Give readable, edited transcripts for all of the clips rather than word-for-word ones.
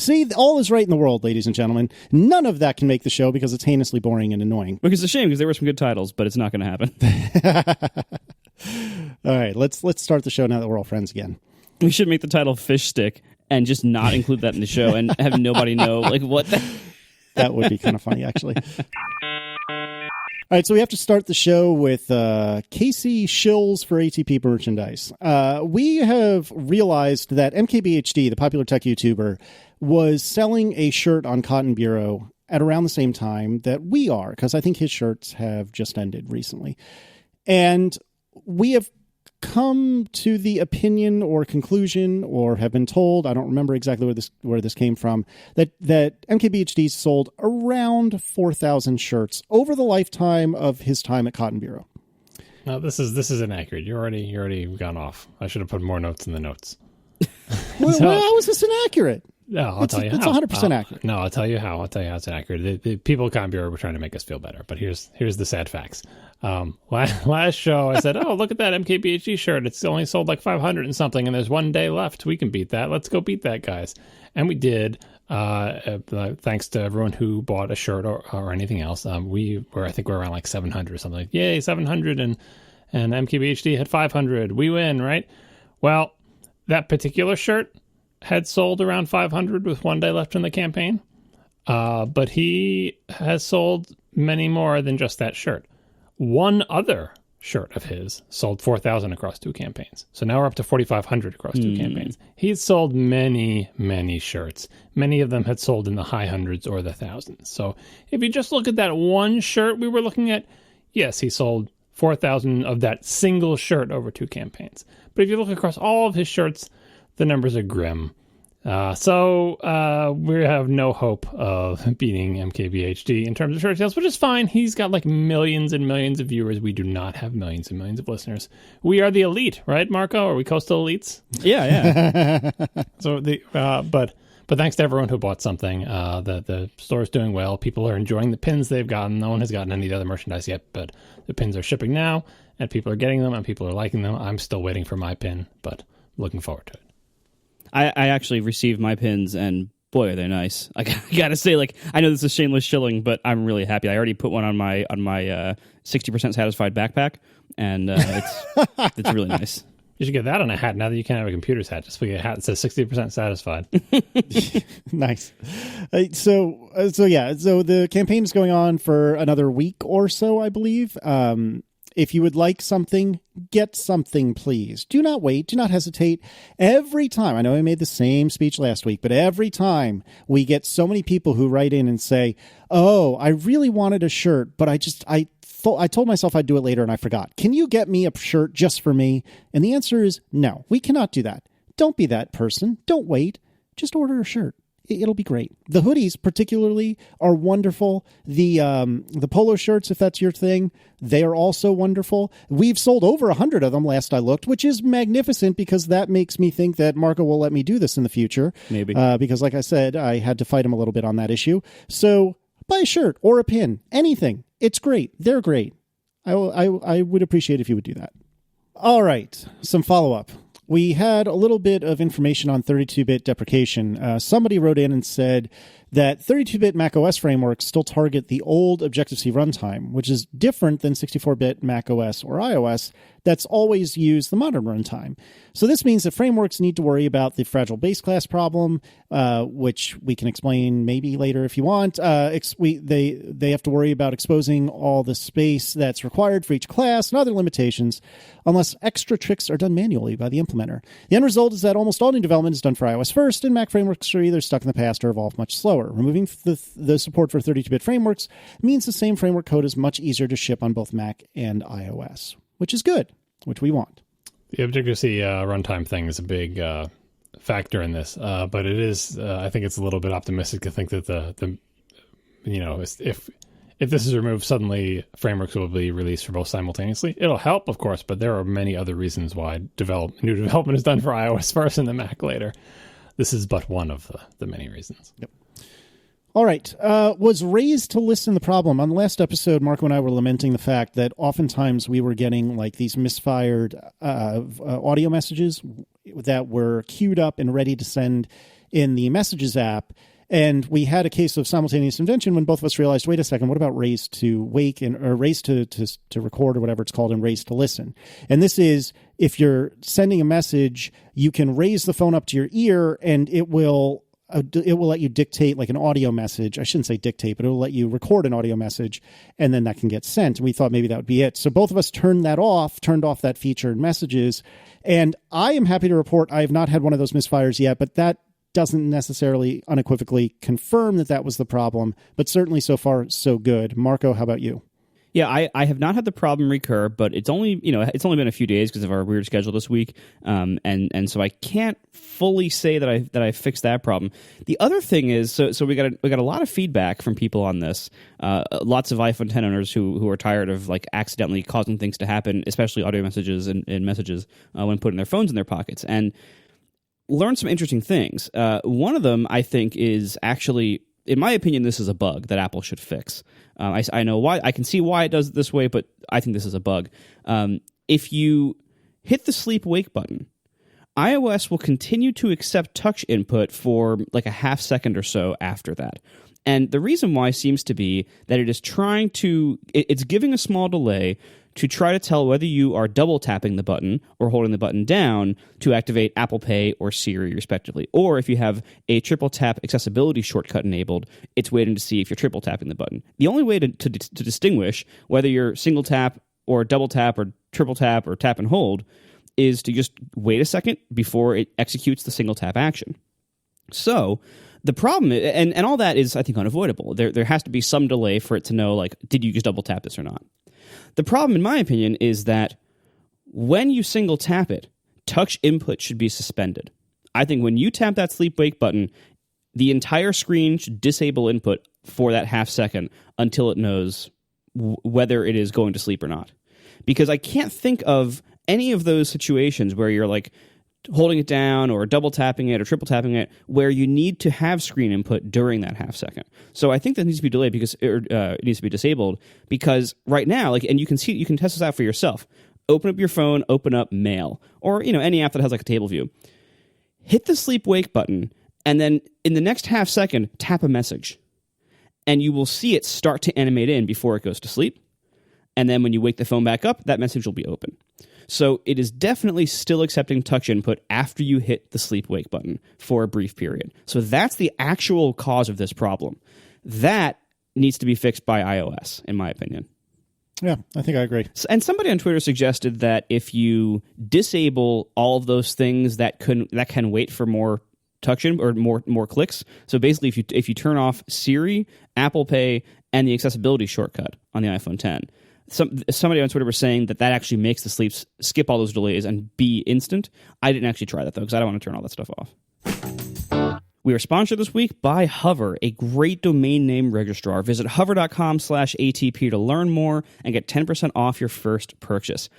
See, all is right in the world, ladies and gentlemen. None of that can make the show because it's heinously boring and annoying. Which is a shame because there were some good titles, but it's not going to happen. All right, let's start the show now that we're all friends again. We should make the title Phishstick and just not include that in the show and have nobody know, like, what the... That would be kind of funny, actually. All right, so we have to start the show with Casey shills for ATP merchandise. We have realized that MKBHD, the popular tech YouTuber, was selling a shirt on Cotton Bureau at around the same time that we are, because I think his shirts have just ended recently. And we have come to the opinion or conclusion, or have been told, I don't remember exactly where this came from, that MKBHD sold around 4,000 shirts over the lifetime of his time at Cotton Bureau. No, this is inaccurate. You're already gone off. I should have put more notes in the notes. Well, how is this inaccurate? No, I'll tell you how. It's 100% accurate. No, I'll tell you how. I'll tell you how it's inaccurate. The people at Cotton Bureau were trying to make us feel better, but here's the sad facts. Last show I said, oh, look at that MKBHD shirt. It's only sold like 500 and something, and there's one day left. We can beat that. Let's go beat that, guys. And we did. Thanks to everyone who bought a shirt or anything else. I think we're around like 700 or something. Like, yay, 700, and MKBHD had 500. We win, right? Well, that particular shirt had sold around 500 with one day left in the campaign. But he has sold many more than just that shirt. One other shirt of his sold 4,000 across 2 campaigns. So now we're up to 4,500 across 2 campaigns. He's sold many, many shirts. Many of them had sold in the high hundreds or the thousands. So if you just look at that one shirt we were looking at, yes, he sold 4,000 of that single shirt over 2 campaigns. But if you look across all of his shirts, the numbers are grim. So we have no hope of beating MKBHD in terms of shirt sales, which is fine. He's got like millions and millions of viewers. We do not have millions and millions of listeners. We are the elite, right, Marco? Are we coastal elites? Yeah. So but thanks to everyone who bought something. The store's doing well. People are enjoying the pins they've gotten. No one has gotten any of the other merchandise yet, but the pins are shipping now, and people are getting them, and people are liking them. I'm still waiting for my pin, but looking forward to it. I actually received my pins, and boy, are they nice. I gotta say, like, I know this is shameless shilling, but I'm really happy. I already put one on my 60% satisfied backpack, and it's really nice. You should get that on a hat now that you can't have a computer's hat. Just get a hat that says 60% satisfied. Nice. So the campaign is going on for another week or so, I believe. If you would like something, get something, please. Do not wait. Do not hesitate. Every time, I know I made the same speech last week, but every time we get so many people who write in and say, oh, I really wanted a shirt, but I told myself I'd do it later and I forgot. Can you get me a shirt just for me? And the answer is no, we cannot do that. Don't be that person. Don't wait. Just order a shirt. It'll be great. The hoodies particularly are wonderful. The polo shirts, if that's your thing, they are also wonderful. We've sold over 100 of them last I looked, which is magnificent because that makes me think that Marco will let me do this in the future. Maybe. Because like I said, I had to fight him a little bit on that issue. So buy a shirt or a pin, anything. It's great. They're great. I would appreciate if you would do that. All right. Some follow-up. We had a little bit of information on 32-bit deprecation. Somebody wrote in and said that 32-bit macOS frameworks still target the old Objective-C runtime, which is different than 64-bit macOS or iOS that's always used the modern runtime. So this means that frameworks need to worry about the fragile base class problem, which we can explain maybe later if you want. They have to worry about exposing all the space that's required for each class and other limitations, unless extra tricks are done manually by the implementer. The end result is that almost all new development is done for iOS first, and Mac frameworks are either stuck in the past or evolve much slower. Removing the support for 32-bit frameworks means the same framework code is much easier to ship on both Mac and iOS, which is good, which we want. The Objective-C runtime thing is a big factor in this, but it is, I think it's a little bit optimistic to think that if this is removed, suddenly frameworks will be released for both simultaneously. It'll help, of course, but there are many other reasons why new development is done for iOS first and the Mac later. This is but one of the many reasons. Yep. All right. Was raised to listen the problem. On the last episode, Marco and I were lamenting the fact that oftentimes we were getting like these misfired audio messages that were queued up and ready to send in the Messages app. And we had a case of simultaneous invention when both of us realized, wait a second, what about raise to wake or raise to record or whatever it's called and raise to listen? And this is if you're sending a message, you can raise the phone up to your ear and it will let you dictate like an audio message. I shouldn't say dictate, but it will let you record an audio message and then that can get sent. And we thought maybe that would be it. So both of us turned off that feature in Messages. And I am happy to report I have not had one of those misfires yet, but that doesn't necessarily unequivocally confirm that was the problem, but certainly so far so good. Marco, how about you? Yeah, I have not had the problem recur, but it's only been a few days because of our weird schedule this week, and so I can't fully say that I fixed that problem. The other thing is, so we got a lot of feedback from people on this, lots of iPhone 10 owners who are tired of like accidentally causing things to happen, especially audio messages and messages when putting their phones in their pockets, and learned some interesting things. One of them, I think, is actually, in my opinion, this is a bug that Apple should fix. I know why. I can see why it does it this way, but I think this is a bug. If you hit the sleep-wake button, iOS will continue to accept touch input for like a half second or so after that. And the reason why seems to be that it is it's giving a small delay to try to tell whether you are double tapping the button or holding the button down to activate Apple Pay or Siri, respectively. Or if you have a triple tap accessibility shortcut enabled, it's waiting to see if you're triple tapping the button. The only way to distinguish whether you're single tap or double tap or triple tap or tap and hold is to just wait a second before it executes the single tap action. So the problem, and all that is, I think, unavoidable. There has to be some delay for it to know, like, did you just double tap this or not? The problem, in my opinion, is that when you single tap it, touch input should be suspended. I think when you tap that sleep-wake button, the entire screen should disable input for that half second until it knows whether it is going to sleep or not. Because I can't think of any of those situations where you're like holding it down or double tapping it or triple tapping it where you need to have screen input during that half second. So I think that needs to be delayed because it needs to be disabled because right now, like, and you can test this out for yourself. Open up your phone, open up Mail or, any app that has like a table view. Hit the sleep wake button and then in the next half second, tap a message and you will see it start to animate in before it goes to sleep. And then when you wake the phone back up, that message will be open. So it is definitely still accepting touch input after you hit the sleep-wake button for a brief period. So that's the actual cause of this problem. That needs to be fixed by iOS, in my opinion. Yeah, I think I agree. And somebody on Twitter suggested that if you disable all of those things that can wait for more touch in or more clicks. So basically, if you turn off Siri, Apple Pay, and the accessibility shortcut on the iPhone 10. Somebody on Twitter was saying that actually makes the sleep skip all those delays and be instant. I didn't actually try that, though, because I don't want to turn all that stuff off. We are sponsored this week by Hover, a great domain name registrar. Visit hover.com/ATP to learn more and get 10% off your first purchase.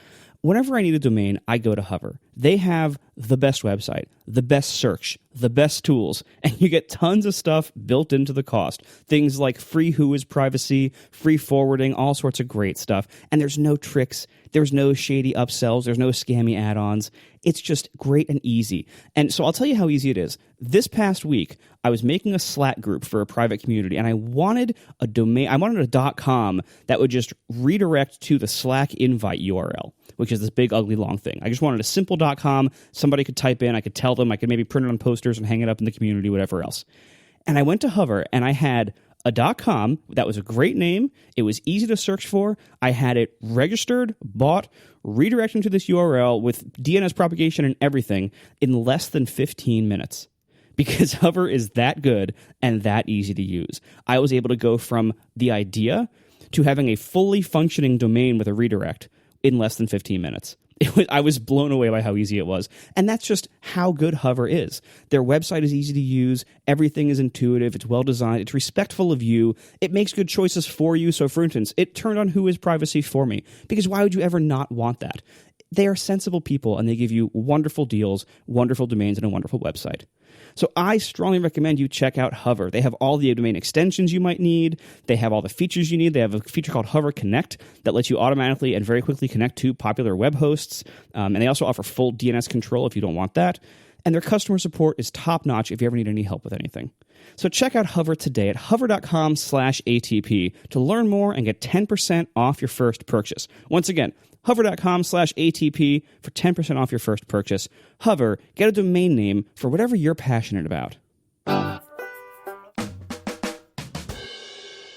Whenever I need a domain, I go to Hover. They have the best website, the best search, the best tools, and you get tons of stuff built into the cost. Things like free WHOIS privacy, free forwarding, all sorts of great stuff. And there's no tricks. There's no shady upsells. There's no scammy add-ons. It's just great and easy. And so I'll tell you how easy it is. This past week, I was making a Slack group for a private community, and I wanted a domain. I wanted a .com that would just redirect to the Slack invite URL, which is this big, ugly, long thing. I just wanted a simple .com. Somebody could type in. I could tell them. I could maybe print it on posters and hang it up in the community, whatever else. And I went to Hover, and I had a .com that was a great name. It was easy to search for. I had it registered, bought, redirected to this URL with DNS propagation and everything in less than 15 minutes. Because Hover is that good and that easy to use. I was able to go from the idea to having a fully functioning domain with a redirect in less than 15 minutes. I was blown away by how easy it was. And that's just how good Hover is. Their website is easy to use. Everything is intuitive. It's well designed. It's respectful of you. It makes good choices for you. So, for instance, it turned on WHOIS privacy for me. Because why would you ever not want that? They are sensible people, and they give you wonderful deals, wonderful domains, and a wonderful website. So I strongly recommend you check out Hover. They have all the domain extensions you might need. They have all the features you need. They have a feature called Hover Connect that lets you automatically and very quickly connect to popular web hosts. And they also offer full DNS control if you don't want that. And their customer support is top-notch if you ever need any help with anything. So check out Hover today at hover.com/ATP to learn more and get 10% off your first purchase. Once again, hover.com/ATP for 10% off your first purchase. Hover, get a domain name for whatever you're passionate about.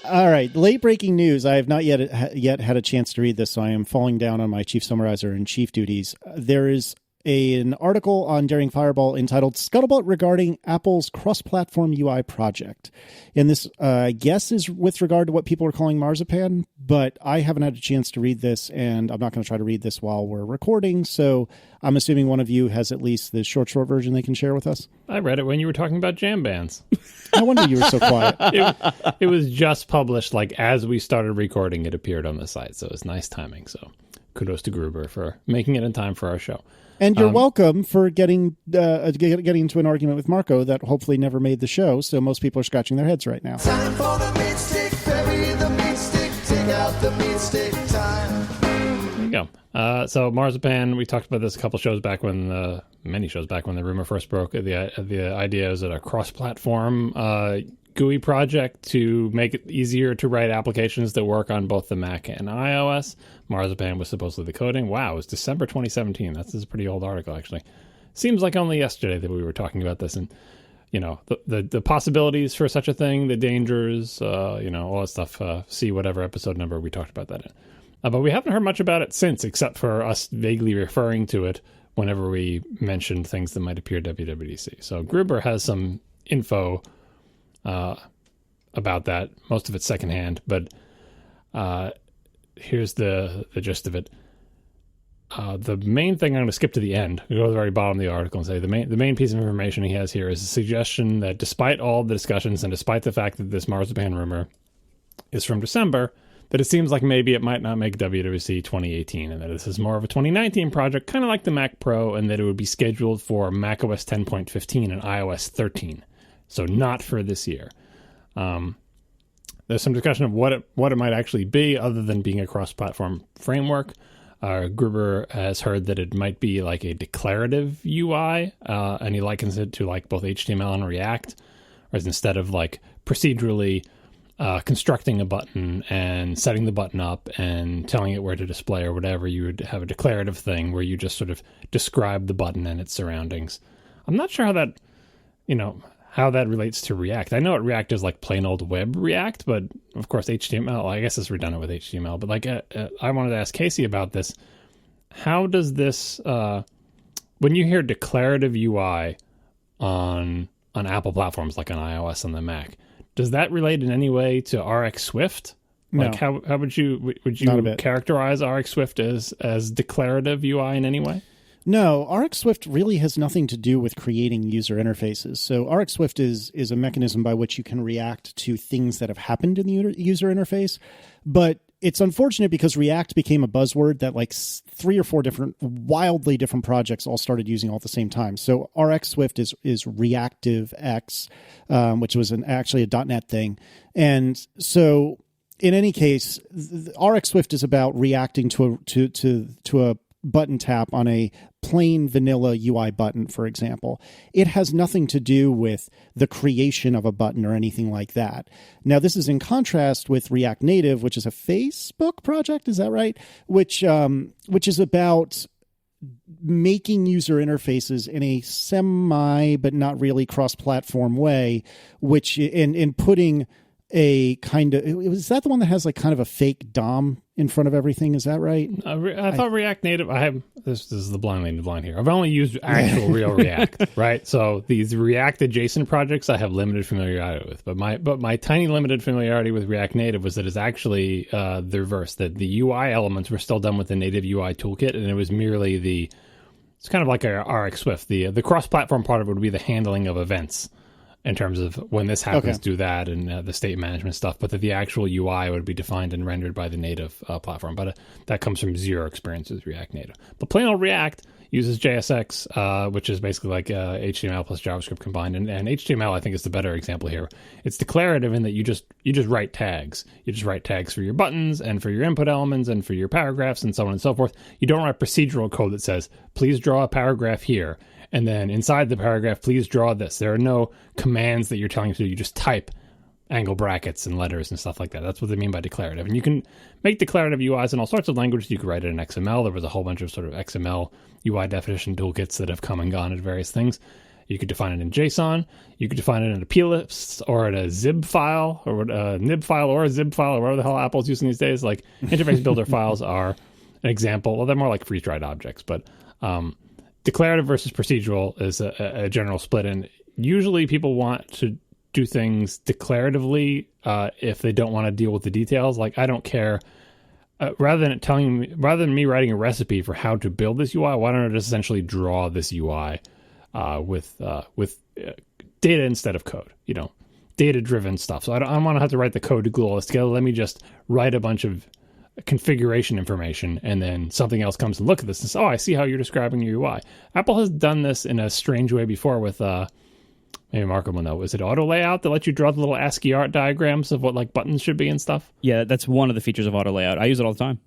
All right, late breaking news. I have not yet had a chance to read this, so I am falling down on my chief summarizer and chief duties. There is an article on Daring Fireball entitled Scuttlebutt Regarding Apple's Cross-Platform UI Project. And this, I guess, is with regard to what people are calling Marzipan, but I haven't had a chance to read this, and I'm not going to try to read this while we're recording, so I'm assuming one of you has at least the short version they can share with us. I read it when you were talking about jam bands. No wonder you were so quiet. It was just published, like, as we started recording, it appeared on the site, so it's nice timing. So kudos to Gruber for making it in time for our show. And you're welcome for getting into an argument with Marco that hopefully never made the show, so most people are scratching their heads right now. Time for the meat stick, bury the meat stick, take out the meat stick time. There you go. So Marzipan, we talked about this a couple shows back many shows back when the rumor first broke. The idea is that a cross-platform GUI project to make it easier to write applications that work on both the Mac and iOS. Marzipan was supposedly the coding. Wow, it was December 2017. This is a pretty old article, actually. Seems like only yesterday that we were talking about this, and the possibilities for such a thing, the dangers, all that stuff. See whatever episode number we talked about that in. But we haven't heard much about it since, except for us vaguely referring to it whenever we mentioned things that might appear at WWDC. So Gruber has some info about that. Most of it's secondhand, but here's the gist of it. The main thing, I'm going to skip to the end, go to the very bottom of the article and say the main piece of information he has here is a suggestion that despite all the discussions and despite the fact that this Marzipan rumor is from December, that it seems like maybe it might not make WWDC 2018 and that this is more of a 2019 project, kind of like the Mac Pro, and that it would be scheduled for macOS 10.15 and iOS 13. So not for this year. There's some discussion of what it might actually be other than being a cross-platform framework. Gruber has heard that it might be like a declarative UI, and he likens it to like both HTML and React, whereas instead of like procedurally constructing a button and setting the button up and telling it where to display or whatever, you would have a declarative thing where you just sort of describe the button and its surroundings. I'm not sure how that relates to React. I know what React is like plain old web React, but of course HTML, I guess it's redundant with HTML. But like I wanted to ask Casey about this. How does this, when you hear declarative UI on Apple platforms like on iOS and the Mac, does that relate in any way to RX Swift? Like No. how would you characterize RX Swift as declarative UI in any way? No, RX Swift really has nothing to do with creating user interfaces. So RX Swift is a mechanism by which you can react to things that have happened in the user interface. But it's unfortunate because React became a buzzword that like 3 or 4 wildly different projects all started using all at the same time. So RX Swift is Reactive X, which was actually a .NET thing. And so in any case, RX Swift is about reacting to a button tap on a plain vanilla UI button, for example. It has nothing to do with the creation of a button or anything like that. Now, this is in contrast with React Native, which is a Facebook project, is that right? Which is about making user interfaces in a semi but not really cross-platform way, which in putting a kind of, is that the one that has like kind of a fake DOM in front of everything? Is that right? I thought React Native, this is the blind leading the blind here. I've only used actual real React, right? So these React adjacent projects I have limited familiarity with, but my tiny limited familiarity with React Native was that it's actually the reverse, that the UI elements were still done with the native UI toolkit, and it was merely it's kind of like a RX Swift. The cross-platform part of it would be the handling of events, in terms of when this happens, do that, and the state management stuff, but that the actual UI would be defined and rendered by the native platform. But that comes from zero experience with React Native. But plain old React uses JSX, which is basically like HTML plus JavaScript combined. And HTML, I think, is the better example here. It's declarative in that you just write tags. You just write tags for your buttons and for your input elements and for your paragraphs and so on and so forth. You don't write procedural code that says, please draw a paragraph here. And then inside the paragraph, please draw this. There are no commands that you're telling it to do. You just type angle brackets and letters and stuff like that. That's what they mean by declarative. And you can make declarative UIs in all sorts of languages. You could write it in XML. There was a whole bunch of sort of XML UI definition toolkits that have come and gone at various things. You could define it in JSON. You could define it in a plist or in a zib file or a nib file or a zib file or whatever the hell Apple's using these days. Like interface builder files are an example. Well, they're more like freeze-dried objects, but declarative versus procedural is a general split. And usually people want to do things declaratively if they don't want to deal with the details. Like I don't care. Rather than me writing a recipe for how to build this UI, why don't I just essentially draw this UI with data instead of code? Data-driven stuff. So I don't want to have to write the code to glue all this together. Let me just write a bunch of configuration information, and then something else comes and look at this and says, I see how you're describing your UI. Apple has done this in a strange way before with maybe Marco will know. Is it auto layout that lets you draw the little ASCII art diagrams of what like buttons should be and stuff? Yeah, that's one of the features of auto layout. I use it all the time.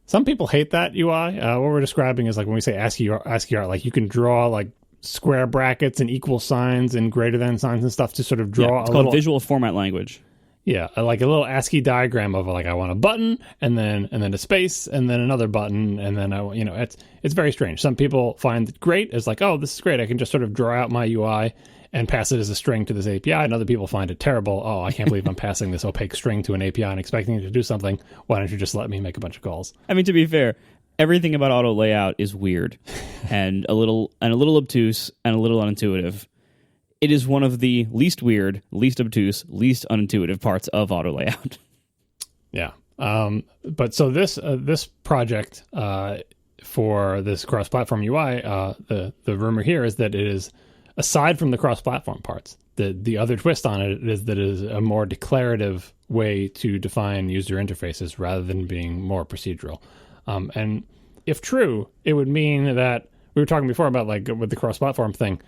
Some people hate that UI. What we're describing is like when we say ASCII art, like you can draw like square brackets and equal signs and greater than signs and stuff to sort of draw it's called visual format language. Yeah, like a little ASCII diagram of like I want a button and then a space and then another button and then it's very strange. Some people find it great. It's like, oh, this is great. I can just sort of draw out my UI and pass it as a string to this API. And other people find it terrible. Oh, I can't believe I'm passing this opaque string to an API and expecting it to do something. Why don't you just let me make a bunch of calls? I mean, to be fair, everything about auto layout is weird and a little obtuse and a little unintuitive. It is one of the least weird, least obtuse, least unintuitive parts of auto layout. Yeah. But so this project for this cross-platform UI, the rumor here is that it is, aside from the cross-platform parts, the other twist on it is that it is a more declarative way to define user interfaces rather than being more procedural. And if true, it would mean that we were talking before about like with the cross-platform thing.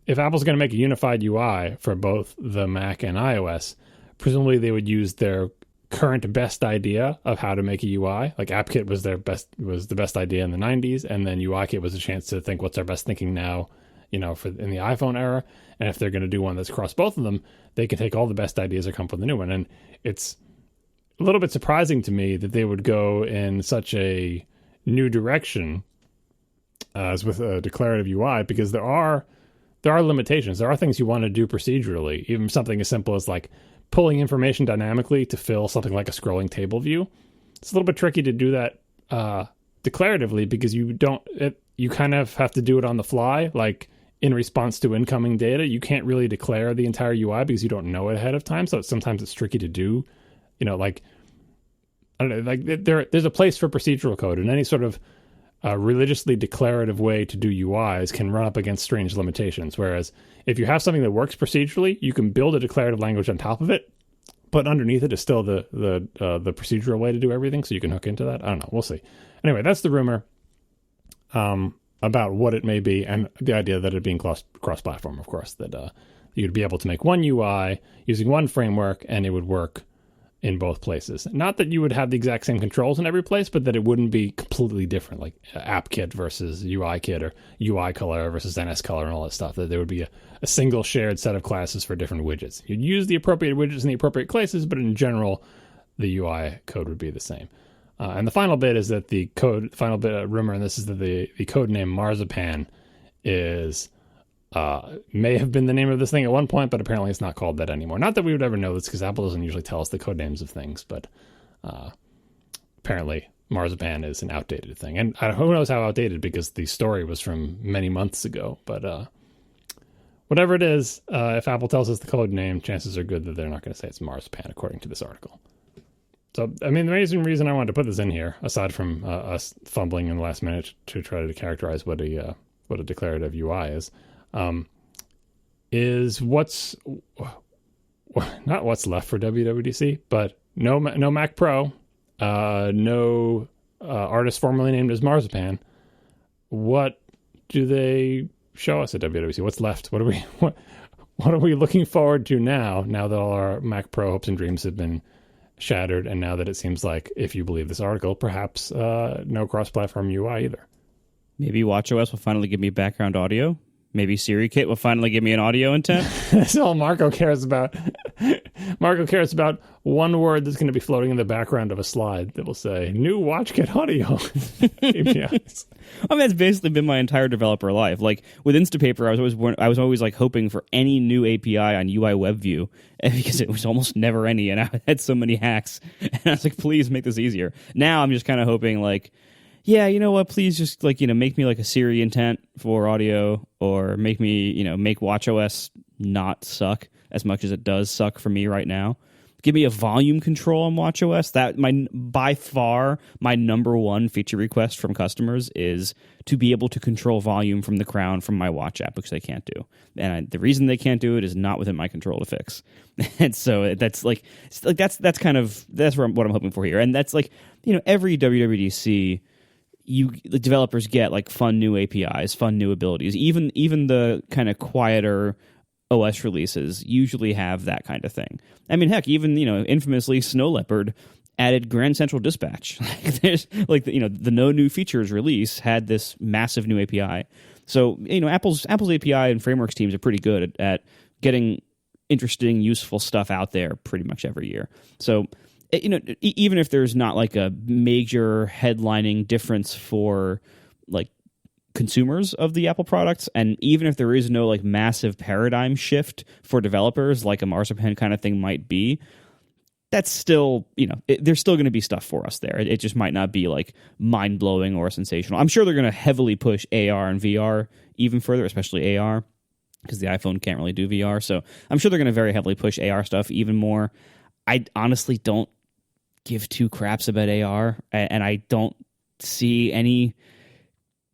If Apple's going to make a unified UI for both the Mac and iOS, presumably they would use their current best idea of how to make a UI. Like AppKit was the best idea in the 90s, and then UIKit was a chance to think what's our best thinking now, in the iPhone era. And if they're going to do one that's across both of them, they can take all the best ideas that come from the new one. And it's a little bit surprising to me that they would go in such a new direction as with a declarative UI, because there are limitations. There are things you want to do procedurally, even something as simple as like pulling information dynamically to fill something like a scrolling table view. It's a little bit tricky to do that declaratively because you kind of have to do it on the fly, like in response to incoming data. You can't really declare the entire UI because you don't know it ahead of time. So sometimes it's tricky to do, like, I don't know, like there's a place for procedural code, and any sort of religiously declarative way to do UIs can run up against strange limitations. Whereas if you have something that works procedurally, you can build a declarative language on top of it, but underneath it is still the procedural way to do everything. So you can hook into that. I don't know. We'll see. Anyway, that's the rumor about what it may be, and the idea that it being cross-platform, of course, that you'd be able to make one UI using one framework and it would work in both places. Not that you would have the exact same controls in every place, but that it wouldn't be completely different, like AppKit versus UIKit or UI color versus NS color and all that stuff. That there would be a single shared set of classes for different widgets. You'd use the appropriate widgets in the appropriate places, but in general, the UI code would be the same. And the final bit is that final bit of rumor, and this is that the code name Marzipan is may have been the name of this thing at one point, but apparently it's not called that anymore. Not that we would ever know this, because Apple doesn't usually tell us the code names of things, but apparently Marzipan is an outdated thing. And who knows how outdated, because the story was from many months ago. But whatever it is, if Apple tells us the code name, chances are good that they're not going to say it's Marzipan, according to this article. So, I mean, the main reason I wanted to put this in here, aside from us fumbling in the last minute to try to characterize what a declarative UI is not what's left for WWDC, but no Mac Pro, no artist formerly named as Marzipan. What do they show us at WWDC? What's left? What are we looking forward to now that all our Mac Pro hopes and dreams have been shattered, and now that it seems like, if you believe this article, perhaps no cross-platform UI either? Maybe WatchOS will finally give me background audio. Maybe SiriKit will finally give me an audio intent. That's all Marco cares about. Marco cares about one word that's going to be floating in the background of a slide that will say "New WatchKit audio." APIs. I mean, that's basically been my entire developer life. Like with Instapaper, I was always like hoping for any new API on UI WebView because it was almost never any, and I had so many hacks. And I was like, please make this easier. Now I'm just kind of hoping like, yeah, you know what? Please just like, make me like a Siri intent for audio, or make me, make watchOS not suck as much as it does suck for me right now. Give me a volume control on watchOS. That by far my number one feature request from customers is to be able to control volume from the crown from my watch app, which they can't do. And the reason they can't do it is not within my control to fix. And so that's what I'm hoping for here. And that's like, every WWDC. The developers get like fun new APIs, fun new abilities. Even the kind of quieter OS releases usually have that kind of thing. I mean, heck, even infamously Snow Leopard added Grand Central Dispatch. There's like the no new features release had this massive new API. So Apple's API and frameworks teams are pretty good at getting interesting, useful stuff out there pretty much every year. So. Even if there's not like a major headlining difference for like consumers of the Apple products, and even if there is no like massive paradigm shift for developers like a Marzipan kind of thing might be, that's still, there's still going to be stuff for us there. It just might not be like mind-blowing or sensational. I'm sure they're going to heavily push AR and VR even further, especially AR, because the iPhone can't really do VR. So I'm sure they're going to very heavily push AR stuff even more. I honestly don't give two craps about AR, and I don't see any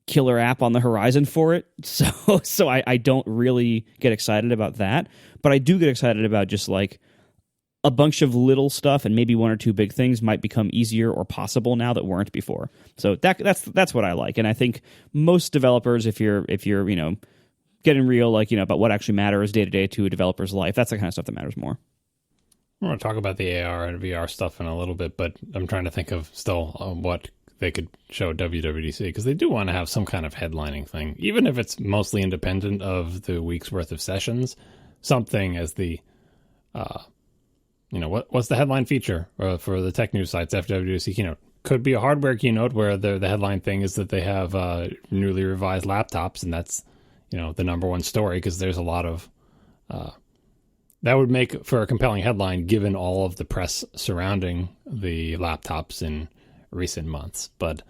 killer app on the horizon for it. So I don't really get excited about that, but I do get excited about just like a bunch of little stuff, and maybe one or two big things might become easier or possible now that weren't before. So that's what I like, and I think most developers, if you're getting real, like about what actually matters day to day to a developer's life, that's the kind of stuff that matters more. I want to talk about the AR and VR stuff in a little bit, but I'm trying to think of still what they could show WWDC, because they do want to have some kind of headlining thing, even if it's mostly independent of the week's worth of sessions. Something as the, what's the headline feature for the tech news sites after WWDC keynote? Could be a hardware keynote where the headline thing is that they have newly revised laptops, and that's the number one story, because there's a lot of. That would make for a compelling headline given all of the press surrounding the laptops in recent months. But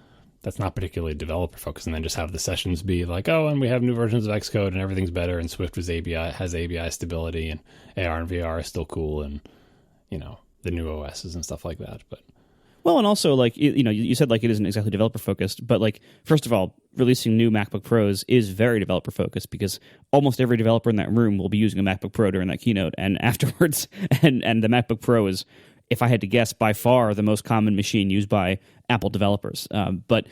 that's not particularly developer focused. And then just have the sessions be like, oh, and we have new versions of Xcode and everything's better, and Swift has API stability, and AR and VR is still cool, and the new OSs and stuff like that. But well, and also like you said like it isn't exactly developer focused, but like first of all, releasing new MacBook Pros is very developer focused, because almost every developer in that room will be using a MacBook Pro during that keynote and afterwards. And the MacBook Pro is, if I had to guess, by far the most common machine used by Apple developers. But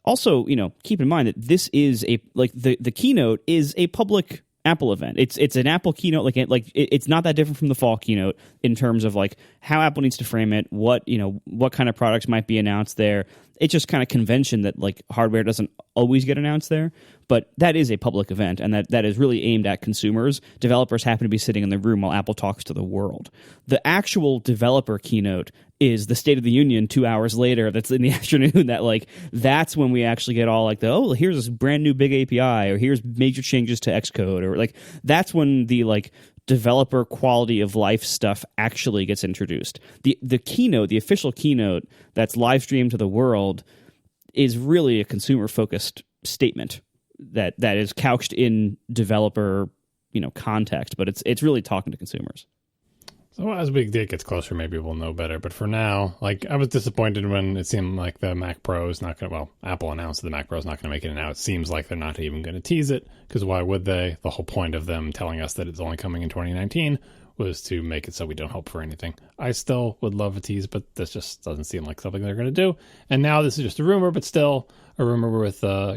also, keep in mind that this is the keynote is a public Apple event. It's an Apple keynote. It's not that different from the fall keynote in terms of like how Apple needs to frame it, what kind of products might be announced there. It's just kind of convention that like hardware doesn't always get announced there, but that is a public event, and that is really aimed at consumers. Developers happen to be sitting in the room while Apple talks to the world. The actual developer keynote is the State of the Union 2 hours later. That's in the afternoon. That's when we actually get all like here's this brand new big API, or here's major changes to Xcode, or like that's when the like developer quality of life stuff actually gets introduced. The keynote, the official keynote that's live streamed to the world, is really a consumer focused statement that is couched in developer context, but it's really talking to consumers. So as the date gets closer, maybe we'll know better. But for now, like I was disappointed when it seemed like the Mac Pro is not going to, Apple announced the Mac Pro is not going to make it, and now it seems like they're not even going to tease it, because why would they? The whole point of them telling us that it's only coming in 2019 was to make it so we don't hope for anything. I still would love a tease, but this just doesn't seem like something they're going to do. And now this is just a rumor, but still a rumor with, a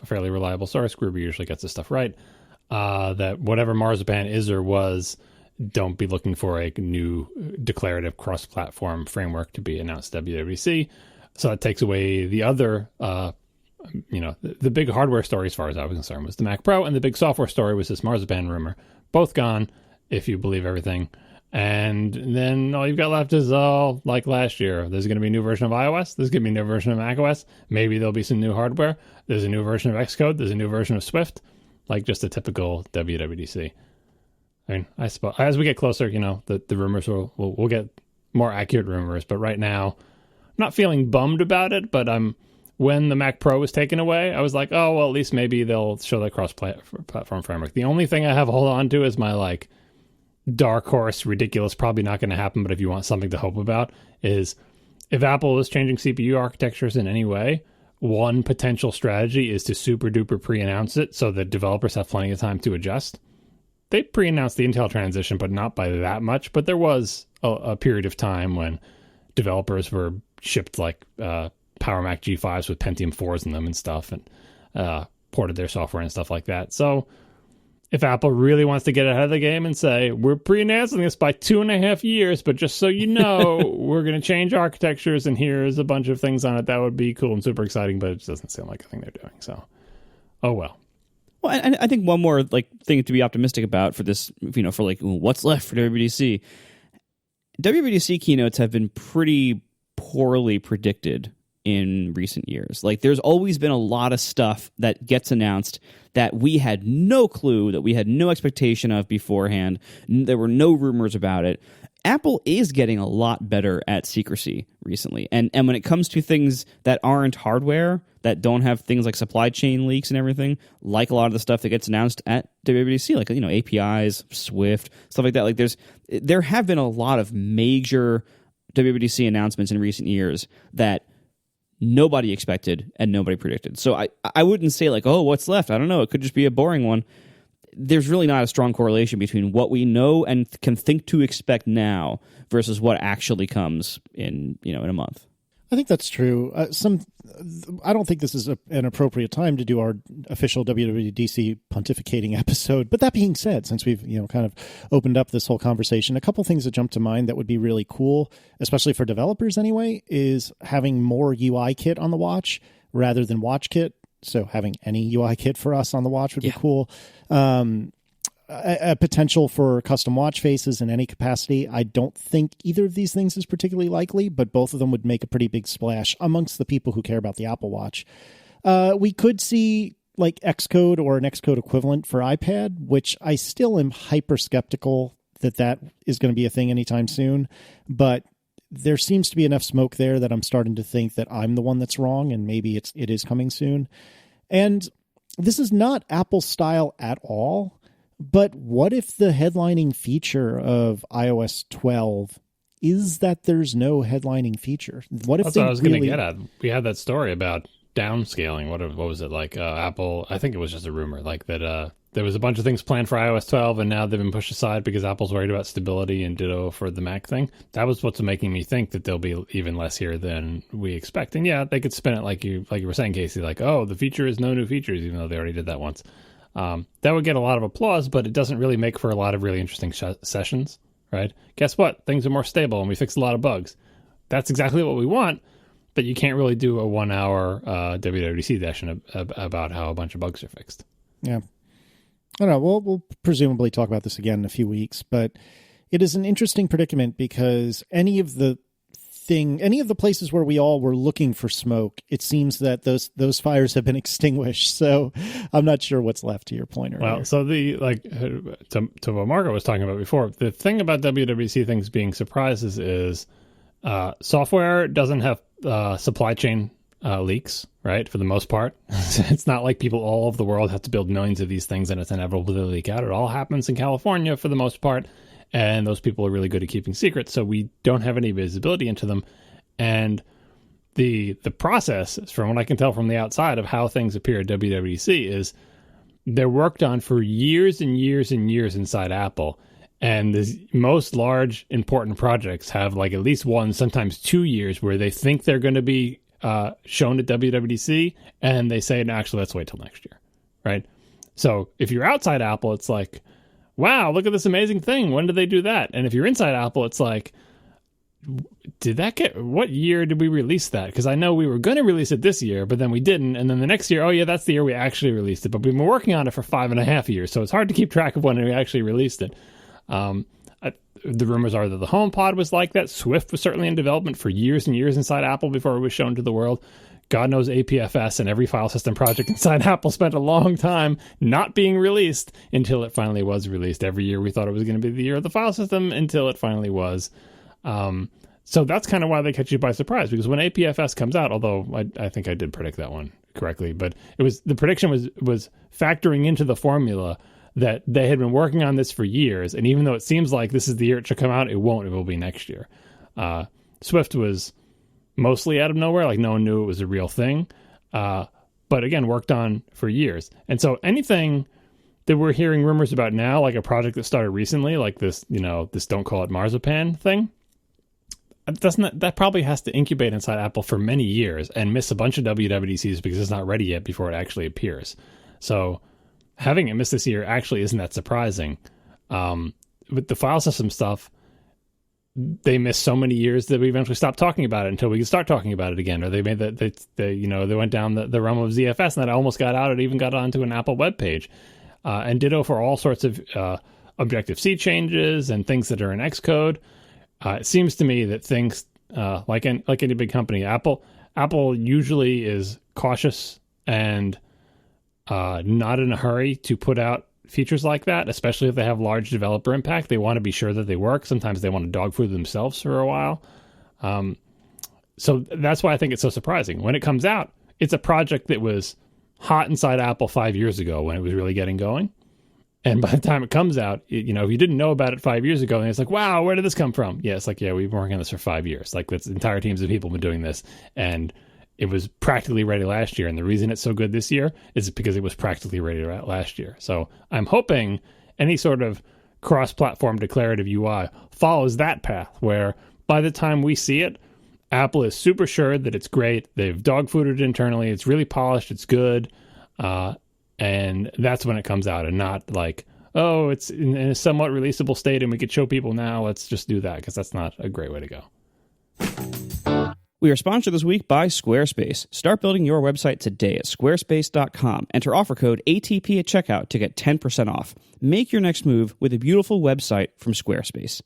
fairly reliable source. Gruber usually gets this stuff right. That whatever Marzipan is or was, don't be looking for a new declarative cross-platform framework to be announced at WWDC. So that takes away the other the big hardware story, as far as I was concerned, was the Mac Pro, and the big software story was this Marzipan rumor. Both gone, if you believe everything. And then all you've got left is, like last year, there's going to be a new version of iOS. There's going to be a new version of macOS. Maybe there'll be some new hardware. There's a new version of Xcode. There's a new version of Swift. Like just a typical WWDC. I mean, I suppose as we get closer, the rumors we'll get more accurate rumors. But right now, I'm not feeling bummed about it. But when the Mac Pro was taken away, I was like, oh, well, at least maybe they'll show that cross-platform framework. The only thing I have to hold on to is my dark horse, ridiculous, probably not going to happen, but if you want something to hope about, is if Apple is changing CPU architectures in any way, one potential strategy is to super duper pre-announce it so that developers have plenty of time to adjust. They pre-announced the Intel transition, but not by that much. But there was a period of time when developers were shipped Power Mac G5s with Pentium 4s in them and stuff, and ported their software and stuff like that. So if Apple really wants to get ahead of the game and say, we're pre-announcing this by 2.5 years, but just so you know, we're going to change architectures and here's a bunch of things on it, that would be cool and super exciting, but it doesn't seem like a thing they're doing. So, oh well. Well, and I think one more thing to be optimistic about for this, for what's left for WWDC. WWDC keynotes have been pretty poorly predicted in recent years. There's always been a lot of stuff that gets announced that we had no clue, that we had no expectation of beforehand. There were no rumors about it. Apple is getting a lot better at secrecy recently. And when it comes to things that aren't hardware, that don't have things like supply chain leaks and everything, like a lot of the stuff that gets announced at WWDC, APIs, Swift, stuff like that. There have been a lot of major WWDC announcements in recent years that nobody expected and nobody predicted. So I wouldn't say what's left? I don't know. It could just be a boring one. There's really not a strong correlation between what we know and can think to expect now versus what actually comes in a month. I think that's true. I don't think this is an appropriate time to do our official WWDC pontificating episode. But that being said, since we've kind of opened up this whole conversation, a couple things that jump to mind that would be really cool, especially for developers anyway, is having more UI kit on the watch rather than watch kit. So having any UI kit for us on the watch would be cool. A potential for custom watch faces in any capacity. I don't think either of these things is particularly likely, but both of them would make a pretty big splash amongst the people who care about the Apple Watch. We could see Xcode or an Xcode equivalent for iPad, which I still am hyper skeptical that is going to be a thing anytime soon. But there seems to be enough smoke there that I'm starting to think that I'm the one that's wrong, and maybe it is coming soon. And this is not Apple style at all. But what if the headlining feature of iOS 12 is that there's no headlining feature? What if that's what I was going to get at? We had that story about downscaling. What was it like? Apple, I think it was just a rumor, that there was a bunch of things planned for iOS 12 and now they've been pushed aside because Apple's worried about stability and ditto for the Mac thing. That was what's making me think that there'll be even less here than we expect. And yeah, they could spin it like you were saying, Casey, the feature is no new features, even though they already did that once. That would get a lot of applause, but it doesn't really make for a lot of really interesting sessions, right? Guess what? Things are more stable and we fixed a lot of bugs. That's exactly what we want, but you can't really do a 1 hour WWDC session about how a bunch of bugs are fixed. Yeah. I don't know. We'll presumably talk about this again in a few weeks, but it is an interesting predicament because any of the places where we all were looking for smoke, it seems that those fires have been extinguished. So I'm not sure what's left, to your point earlier. Well, so to what Marco was talking about before, the thing about WWDC things being surprises is software doesn't have supply chain leaks, right? For the most part. It's not like people all over the world have to build millions of these things and it's inevitable to leak out. It all happens in California for the most part. And those people are really good at keeping secrets, so we don't have any visibility into them. And the process, from what I can tell from the outside of how things appear at WWDC, is they're worked on for years and years and years inside Apple. And the most large, important projects have at least 1, sometimes 2 years where they think they're going to be shown at WWDC, and they say, no, actually, let's wait till next year, right? So if you're outside Apple, it's like, wow, look at this amazing thing. When did they do that? And if you're inside Apple, it's like, what year did we release that? Because I know we were going to release it this year, but then we didn't. And then the next year, oh yeah, that's the year we actually released it. But we've been working on it for 5.5 years, so it's hard to keep track of when we actually released it. The rumors are that the HomePod was like that. Swift was certainly in development for years and years inside Apple before it was shown to the world. God knows APFS and every file system project inside Apple spent a long time not being released until it finally was released. Every year we thought it was going to be the year of the file system until it finally was. So that's kind of why they catch you by surprise, because when APFS comes out, although I think I did predict that one correctly, but the prediction was factoring into the formula that they had been working on this for years, and even though it seems like this is the year it should come out, it won't. It will be next year. Swift was mostly out of nowhere, like no one knew it was a real thing, but again, worked on for years. And so anything that we're hearing rumors about now, like a project that started recently, like this, this Don't Call It Marzipan thing, that probably has to incubate inside Apple for many years and miss a bunch of WWDCs because it's not ready yet before it actually appears. So having it miss this year actually isn't that surprising. With the file system stuff, they missed so many years that we eventually stopped talking about it until we could start talking about it again. Or they made that they went down the realm of ZFS, and that almost got out. It even got onto an Apple web page, and ditto for all sorts of Objective-C changes and things that are in Xcode. It seems to me that things like any big company, Apple usually is cautious and not in a hurry to put out features like that, especially if they have large developer impact. They want to be sure that they work. Sometimes they want to dog food themselves for a while. So that's why I think it's so surprising. When it comes out, it's a project that was hot inside Apple 5 years ago when it was really getting going. And by the time it comes out, if you didn't know about it 5 years ago, and it's like, wow, where did this come from? Yeah, it's like, yeah, we've been working on this for 5 years. Like, that's entire teams of people have been doing this. And it was practically ready last year. And the reason it's so good this year is because it was practically ready last year. So I'm hoping any sort of cross-platform declarative UI follows that path, where by the time we see it, Apple is super sure that it's great. They've dog-fooded it internally. It's really polished. It's good. And that's when it comes out, and not like, oh, it's in a somewhat releasable state and we could show people now. Let's just do that, because that's not a great way to go. We are sponsored this week by Squarespace. Start building your website today at squarespace.com. Enter offer code ATP at checkout to get 10% off. Make your next move with a beautiful website from Squarespace.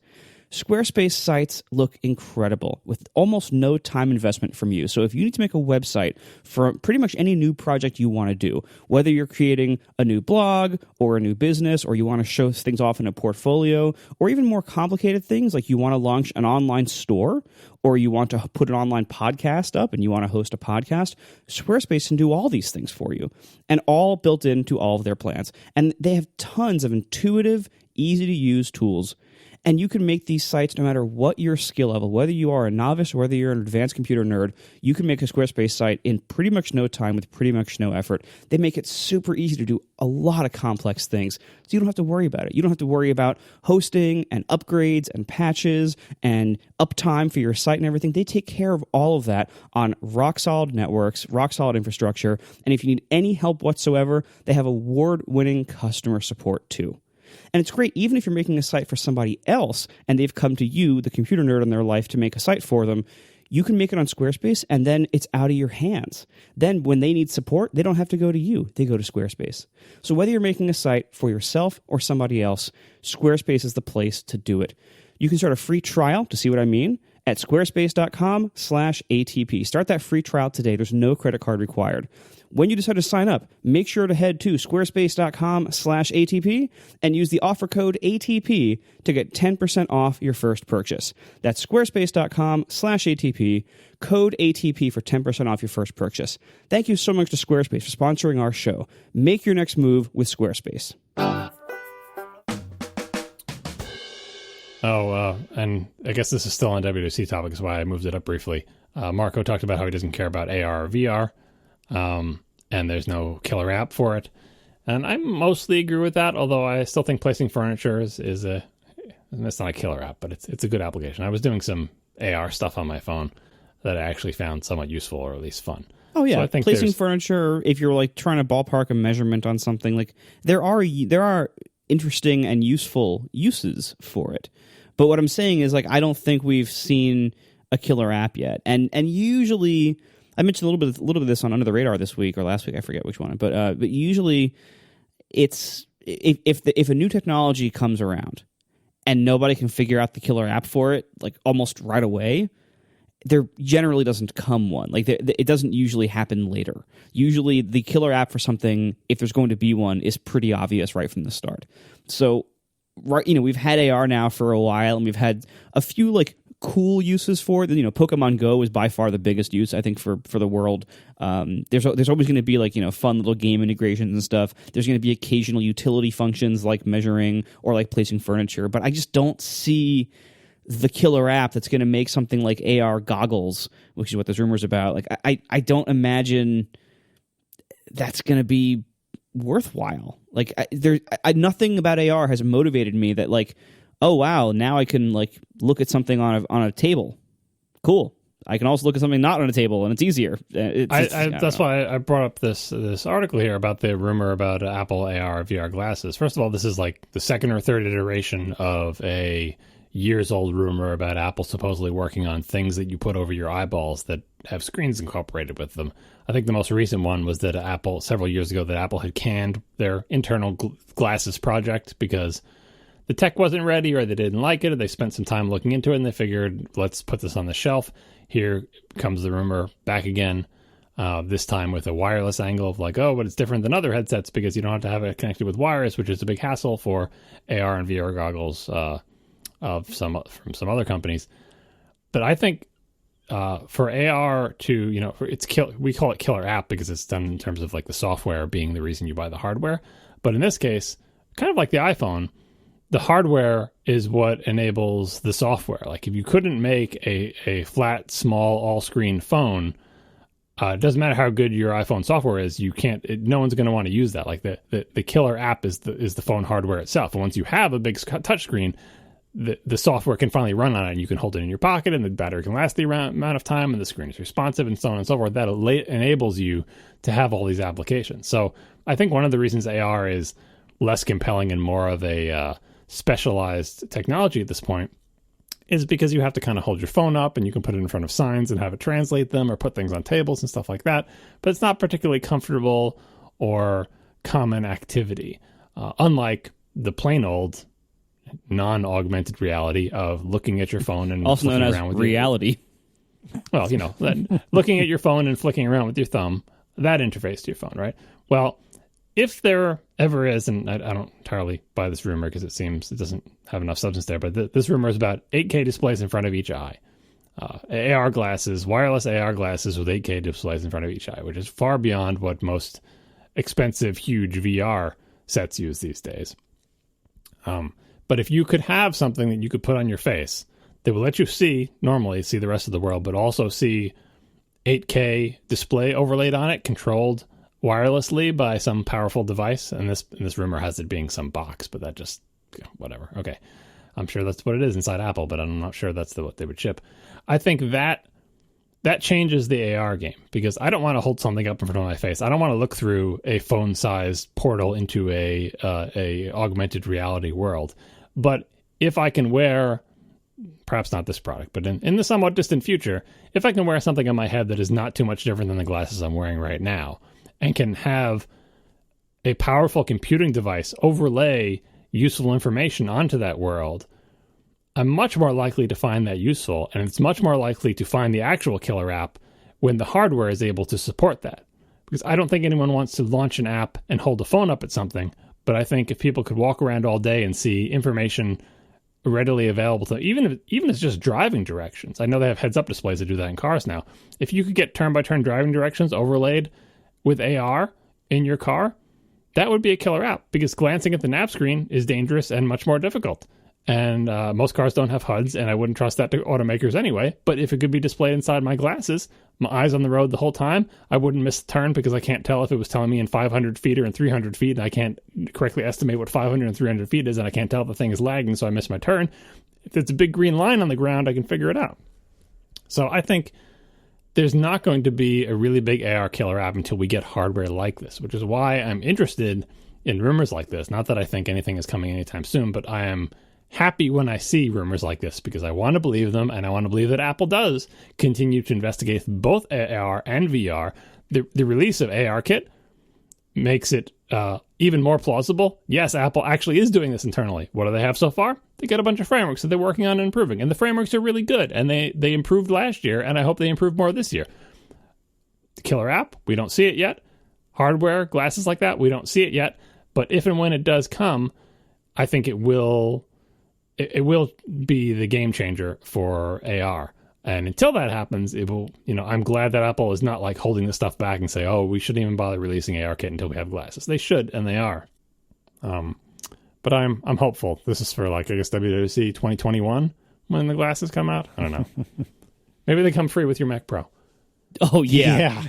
Squarespace sites look incredible with almost no time investment from you. So if you need to make a website for pretty much any new project you want to do, whether you're creating a new blog or a new business, or you want to show things off in a portfolio, or even more complicated things like you want to launch an online store, or you want to put an online podcast up and you want to host a podcast, Squarespace can do all these things for you, and all built into all of their plans. And they have tons of intuitive, easy-to-use tools. And you can make these sites no matter what your skill level, whether you are a novice or whether you're an advanced computer nerd. You can make a Squarespace site in pretty much no time with pretty much no effort. They make it super easy to do a lot of complex things, so you don't have to worry about it. You don't have to worry about hosting and upgrades and patches and uptime for your site and everything. They take care of all of that on rock-solid networks, rock-solid infrastructure. And if you need any help whatsoever, they have award-winning customer support too. And it's great even if you're making a site for somebody else and they've come to you, the computer nerd in their life, to make a site for them. You can make it on Squarespace, and then it's out of your hands. Then when they need support, they don't have to go to you. They go to Squarespace. So whether you're making a site for yourself or somebody else, Squarespace is the place to do it. You can start a free trial to see what I mean at squarespace.com/ATP. Start that free trial today. There's no credit card required. When you decide to sign up, make sure to head to squarespace.com/ATP and use the offer code ATP to get 10% off your first purchase. That's squarespace.com/ATP, code ATP for 10% off your first purchase. Thank you so much to Squarespace for sponsoring our show. Make your next move with Squarespace. And I guess this is still on WWDC topic, is why I moved it up briefly. Marco talked about how he doesn't care about AR or VR, and there's no killer app for it. And I mostly agree with that, although I still think placing furniture is that's not a killer app, but it's a good application. I was doing some AR stuff on my phone that I actually found somewhat useful, or at least fun. Oh yeah, so I think placing furniture, if you're like trying to ballpark a measurement on something, like there are interesting and useful uses for it. But what I'm saying is, like, I don't think we've seen a killer app yet. And usually, I mentioned a little bit of this on Under the Radar this week or last week, I forget which one. But usually, it's if a new technology comes around and nobody can figure out the killer app for it, like almost right away, there generally doesn't come one. Like it doesn't usually happen later. Usually, the killer app for something, if there's going to be one, is pretty obvious right from the start. So, right, we've had AR now for a while, and we've had a few like cool uses for it. Pokemon Go is by far the biggest use, I think, for the world. There's always going to be like fun little game integrations and stuff. There's going to be occasional utility functions like measuring or like placing furniture, but I just don't see the killer app that's going to make something like AR goggles, which is what there's rumors about. Like I don't imagine that's going to be worthwhile. Like nothing about AR has motivated me that like, oh wow, now I can like look at something on a table. Cool. I can also look at something not on a table, and it's easier. That's why I brought up this article here about the rumor about Apple AR VR glasses. First of all, this is like the second or third iteration of a years-old rumor about Apple supposedly working on things that you put over your eyeballs that have screens incorporated with them. I think the most recent one was that Apple, several years ago, that Apple had canned their internal glasses project because the tech wasn't ready, or they didn't like it, or they spent some time looking into it, and they figured, let's put this on the shelf. Here comes the rumor back again, this time with a wireless angle of like, oh, but it's different than other headsets because you don't have to have it connected with wires, which is a big hassle for AR and VR goggles from some other companies. But I think for AR to, we call it killer app because it's done in terms of like the software being the reason you buy the hardware. But in this case, kind of like the iPhone, the hardware is what enables the software. Like if you couldn't make a flat, small, all-screen phone, it doesn't matter how good your iPhone software is, you can't. No one's going to want to use that. Like the killer app is the phone hardware itself. And once you have a big touchscreen, the software can finally run on it, and you can hold it in your pocket, and the battery can last the amount of time, and the screen is responsive, and so on and so forth. That enables you to have all these applications. So I think one of the reasons AR is less compelling and more of a specialized technology at this point is because you have to kind of hold your phone up, and you can put it in front of signs and have it translate them, or put things on tables and stuff like that. But it's not particularly comfortable or common activity, unlike the plain old non-augmented reality of looking at your phone and also known as with reality. Well, looking at your phone and flicking around with your thumb, that interface to your phone, right? Well, if there ever is, and I don't entirely buy this rumor because it doesn't have enough substance there, but this rumor is about 8K displays in front of each eye. AR glasses, wireless AR glasses with 8K displays in front of each eye, which is far beyond what most expensive, huge VR sets use these days. But if you could have something that you could put on your face that will let you normally see the rest of the world, but also see 8K display overlaid on it, controlled wirelessly by some powerful device, and this rumor has it being some box, but that just, whatever. Okay, I'm sure that's what it is inside Apple, but I'm not sure that's what they would ship. I think that changes the AR game, because I don't want to hold something up in front of my face. I don't want to look through a phone-sized portal into a augmented reality world. But if I can wear, perhaps not this product, but in the somewhat distant future, if I can wear something on my head that is not too much different than the glasses I'm wearing right now, and can have a powerful computing device overlay useful information onto that world, I'm much more likely to find that useful, and it's much more likely to find the actual killer app when the hardware is able to support that. Because I don't think anyone wants to launch an app and hold a phone up at something, but I think if people could walk around all day and see information readily available to, even if it's just driving directions. I know they have heads-up displays that do that in cars now. If you could get turn-by-turn driving directions overlaid with AR in your car, that would be a killer app, because glancing at the nav screen is dangerous and much more difficult. And most cars don't have HUDs, and I wouldn't trust that to automakers anyway. But if it could be displayed inside my glasses, my eyes on the road the whole time, I wouldn't miss the turn because I can't tell if it was telling me in 500 feet or in 300 feet, and I can't correctly estimate what 500 and 300 feet is, and I can't tell if the thing is lagging, so I miss my turn. If there's a big green line on the ground, I can figure it out. So I think there's not going to be a really big AR killer app until we get hardware like this, which is why I'm interested in rumors like this. Not that I think anything is coming anytime soon, but I am happy when I see rumors like this because I want to believe them, and I want to believe that Apple does continue to investigate both AR and VR. The release of ARKit makes it even more plausible. Yes, Apple actually is doing this internally. What do they have so far? They got a bunch of frameworks that they're working on and improving, and the frameworks are really good, and they improved last year, and I hope they improve more this year. The killer app, we don't see it yet. Hardware, glasses like that, we don't see it yet. But if and when it does come, I think it will be the game changer for AR. And until that happens, it will, I'm glad that Apple is not like holding this stuff back and say, oh, we shouldn't even bother releasing ARKit until we have glasses. They should, and they are. But I'm hopeful. This is for WWDC 2021 when the glasses come out. I don't know. Maybe they come free with your Mac Pro. Oh yeah,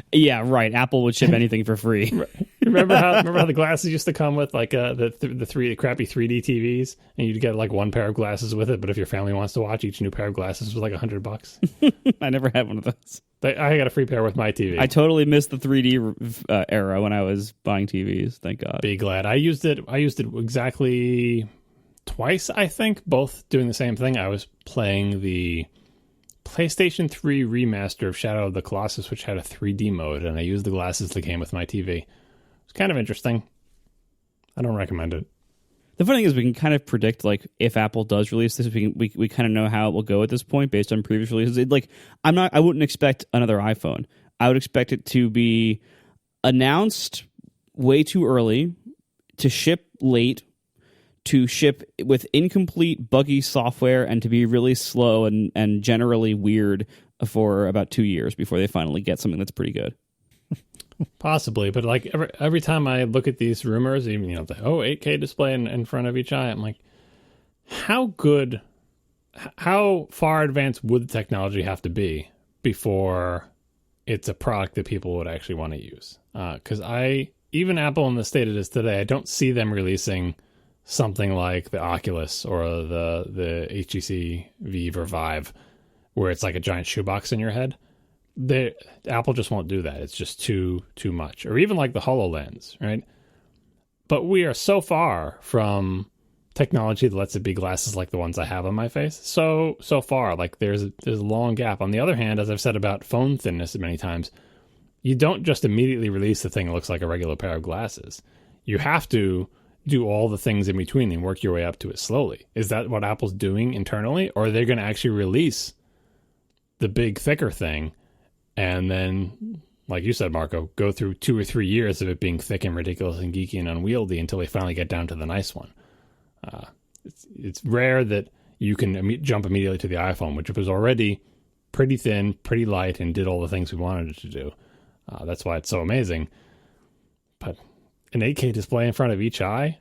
right. Apple would ship anything for free. Remember how the glasses used to come with the crappy 3D TVs, and you'd get one pair of glasses with it. But if your family wants to watch, each new pair of glasses was $100. I never had one of those. I got a free pair with my TV. I totally missed the 3D era when I was buying TVs. Thank God. Be glad. I used it exactly twice. I think both doing the same thing. I was playing the PlayStation 3 remaster of Shadow of the Colossus, which had a 3D mode, and I used the glasses that came with my TV. It's kind of interesting. I don't recommend it. The funny thing is we can kind of predict, if Apple does release this, we kind of know how it will go at this point based on previous releases. I wouldn't expect another iPhone. I would expect it to be announced way too early, to ship late, to ship with incomplete, buggy software, and to be really slow and generally weird for about 2 years before they finally get something that's pretty good. Possibly, but every time I look at these rumors, even 8K display in front of each eye, I'm like, how far advanced would the technology have to be before it's a product that people would actually want to use? Because even Apple in the state it is today, I don't see them releasing something like the Oculus or the HTC Vive or Vive, where it's like a giant shoebox in your head. Apple just won't do that. It's just too much. Or even like the HoloLens, right? But we are so far from technology that lets it be glasses like the ones I have on my face. So far, there's a long gap. On the other hand, as I've said about phone thinness many times, you don't just immediately release the thing that looks like a regular pair of glasses. You have to do all the things in between and work your way up to it slowly. Is that what Apple's doing internally? Or are they going to actually release the big, thicker thing and then, like you said, Marco, go through 2 or 3 years of it being thick and ridiculous and geeky and unwieldy until they finally get down to the nice one? It's rare that you can jump immediately to the iPhone, which was already pretty thin, pretty light, and did all the things we wanted it to do. That's why it's so amazing. But an 8K display in front of each eye,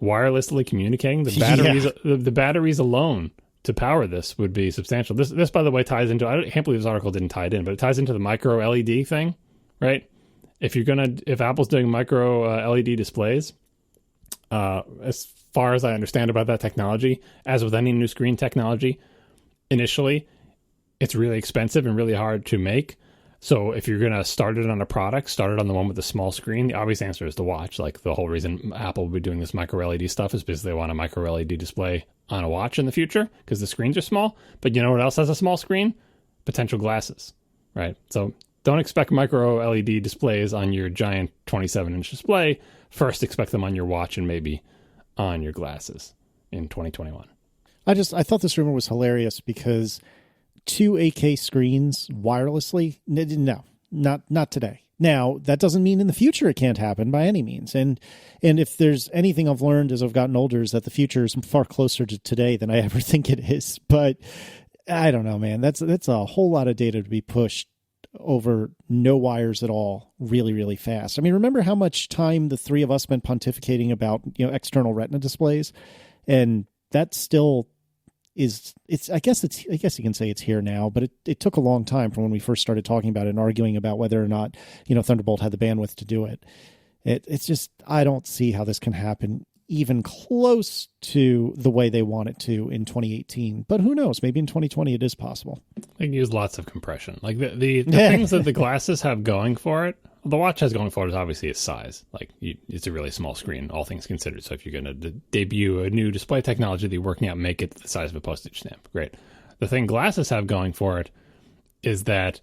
wirelessly communicating, the batteries alone to power this would be substantial. This by the way ties into, I can't believe this article didn't tie it in, but it ties into the micro LED thing, right? If Apple's doing micro LED displays, as far as I understand about that technology, as with any new screen technology, initially it's really expensive and really hard to make. So if you're going to start it on a product, start it on the one with the small screen. The obvious answer is the watch. The whole reason Apple will be doing this micro LED stuff is because they want a micro LED display on a watch in the future because the screens are small. But you know what else has a small screen? Potential glasses, right? So don't expect micro LED displays on your giant 27-inch display. First, expect them on your watch and maybe on your glasses in 2021. I thought this rumor was hilarious because 2 8K screens wirelessly? No, not today. Now, that doesn't mean in the future it can't happen by any means. And if there's anything I've learned as I've gotten older is that the future is far closer to today than I ever think it is. But I don't know, man. That's a whole lot of data to be pushed over no wires at all really, really fast. I mean, remember how much time the three of us spent pontificating about, external retina displays? And that still I guess you can say it's here now, but it took a long time from when we first started talking about it and arguing about whether or not, Thunderbolt had the bandwidth to do it. It's just, I don't see how this can happen even close to the way they want it to in 2018. But who knows? Maybe in 2020 it is possible. They can use lots of compression. The things that the glasses have going for it, the watch has going forward is obviously its size. Like, it's a really small screen, all things considered. So if you're going to debut a new display technology that you're working out, make it the size of a postage stamp. Great. The thing glasses have going for it is that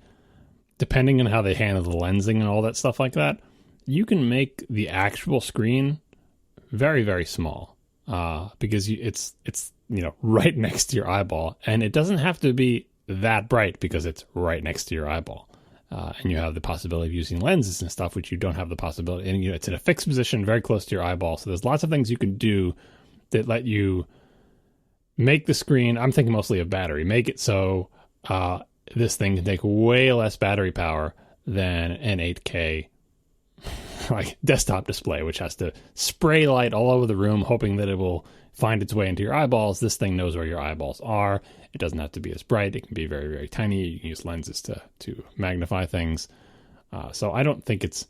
depending on how they handle the lensing and all that stuff like that, you can make the actual screen very, very small because it's right next to your eyeball. And it doesn't have to be that bright because it's right next to your eyeball. And you have the possibility of using lenses and stuff, which you don't have the possibility. And it's in a fixed position, very close to your eyeball. So there's lots of things you can do that let you make the screen. I'm thinking mostly of battery. Make it so this thing can take way less battery power than an 8K like desktop display, which has to spray light all over the room, hoping that it will find its way into your eyeballs. This thing knows where your eyeballs are. It doesn't have to be as bright. It can be very, very tiny. You can use lenses to magnify things. So I don't think it's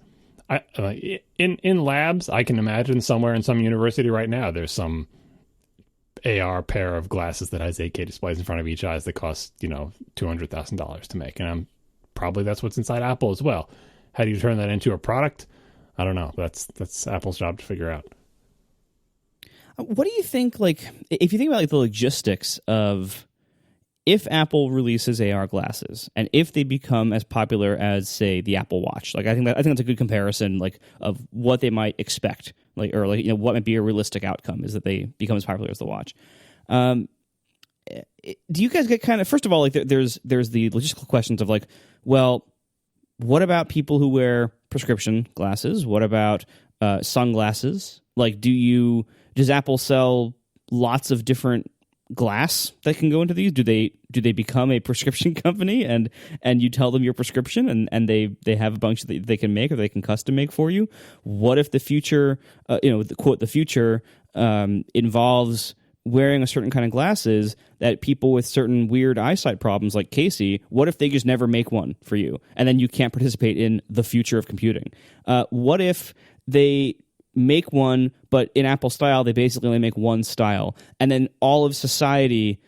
in labs. I can imagine somewhere in some university right now there's some AR pair of glasses that has 8K displays in front of each eye that costs $200,000 to make, and probably that's what's inside Apple as well. How do you turn that into a product? I don't know. That's Apple's job to figure out. What do you think, like, if you think about like the logistics of if Apple releases AR glasses and if they become as popular as, say, the Apple Watch? Like, I think that's a good comparison, like, of what they might expect, what might be a realistic outcome is that they become as popular as the watch. Do you guys get kind of, first of all, like, there's the logistical questions of, like, well, what about people who wear prescription glasses? What about sunglasses? Like, does Apple sell lots of different glass that can go into these? Do they become a prescription company and you tell them your prescription and they have a bunch that they can make or they can custom make for you? What if the future, the future involves wearing a certain kind of glasses that people with certain weird eyesight problems like Casey, what if they just never make one for you and then you can't participate in the future of computing? What if they make one, but in Apple style, they basically only make one style, and then all of society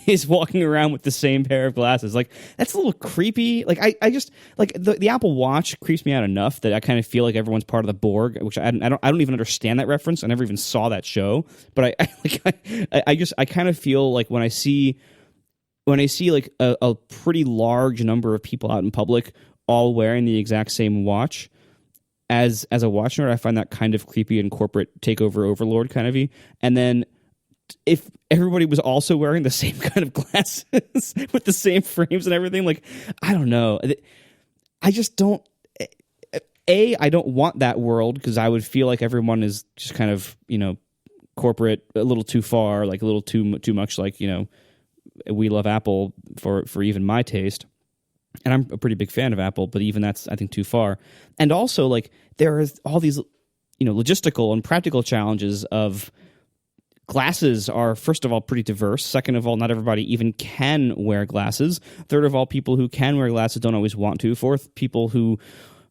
is walking around with the same pair of glasses? Like, that's a little creepy. Like, I just like the Apple Watch creeps me out enough that I kind of feel like everyone's part of the Borg, which I don't even understand that reference. I never even saw that show, but I kind of feel like when I see like a pretty large number of people out in public all wearing the exact same watch. As a watch nerd, I find that kind of creepy and corporate takeover overlord kind of-y. And then if everybody was also wearing the same kind of glasses with the same frames and everything, like, I don't know. I just don't... I don't want that world because I would feel like everyone is just kind of, corporate, a little too far, like a little too much like, we love Apple for even my taste. And I'm a pretty big fan of Apple, but even that's, I think, too far. And also, like, there is all these, logistical and practical challenges of glasses are, first of all, pretty diverse. Second of all, not everybody even can wear glasses. Third of all, people who can wear glasses don't always want to. Fourth, people who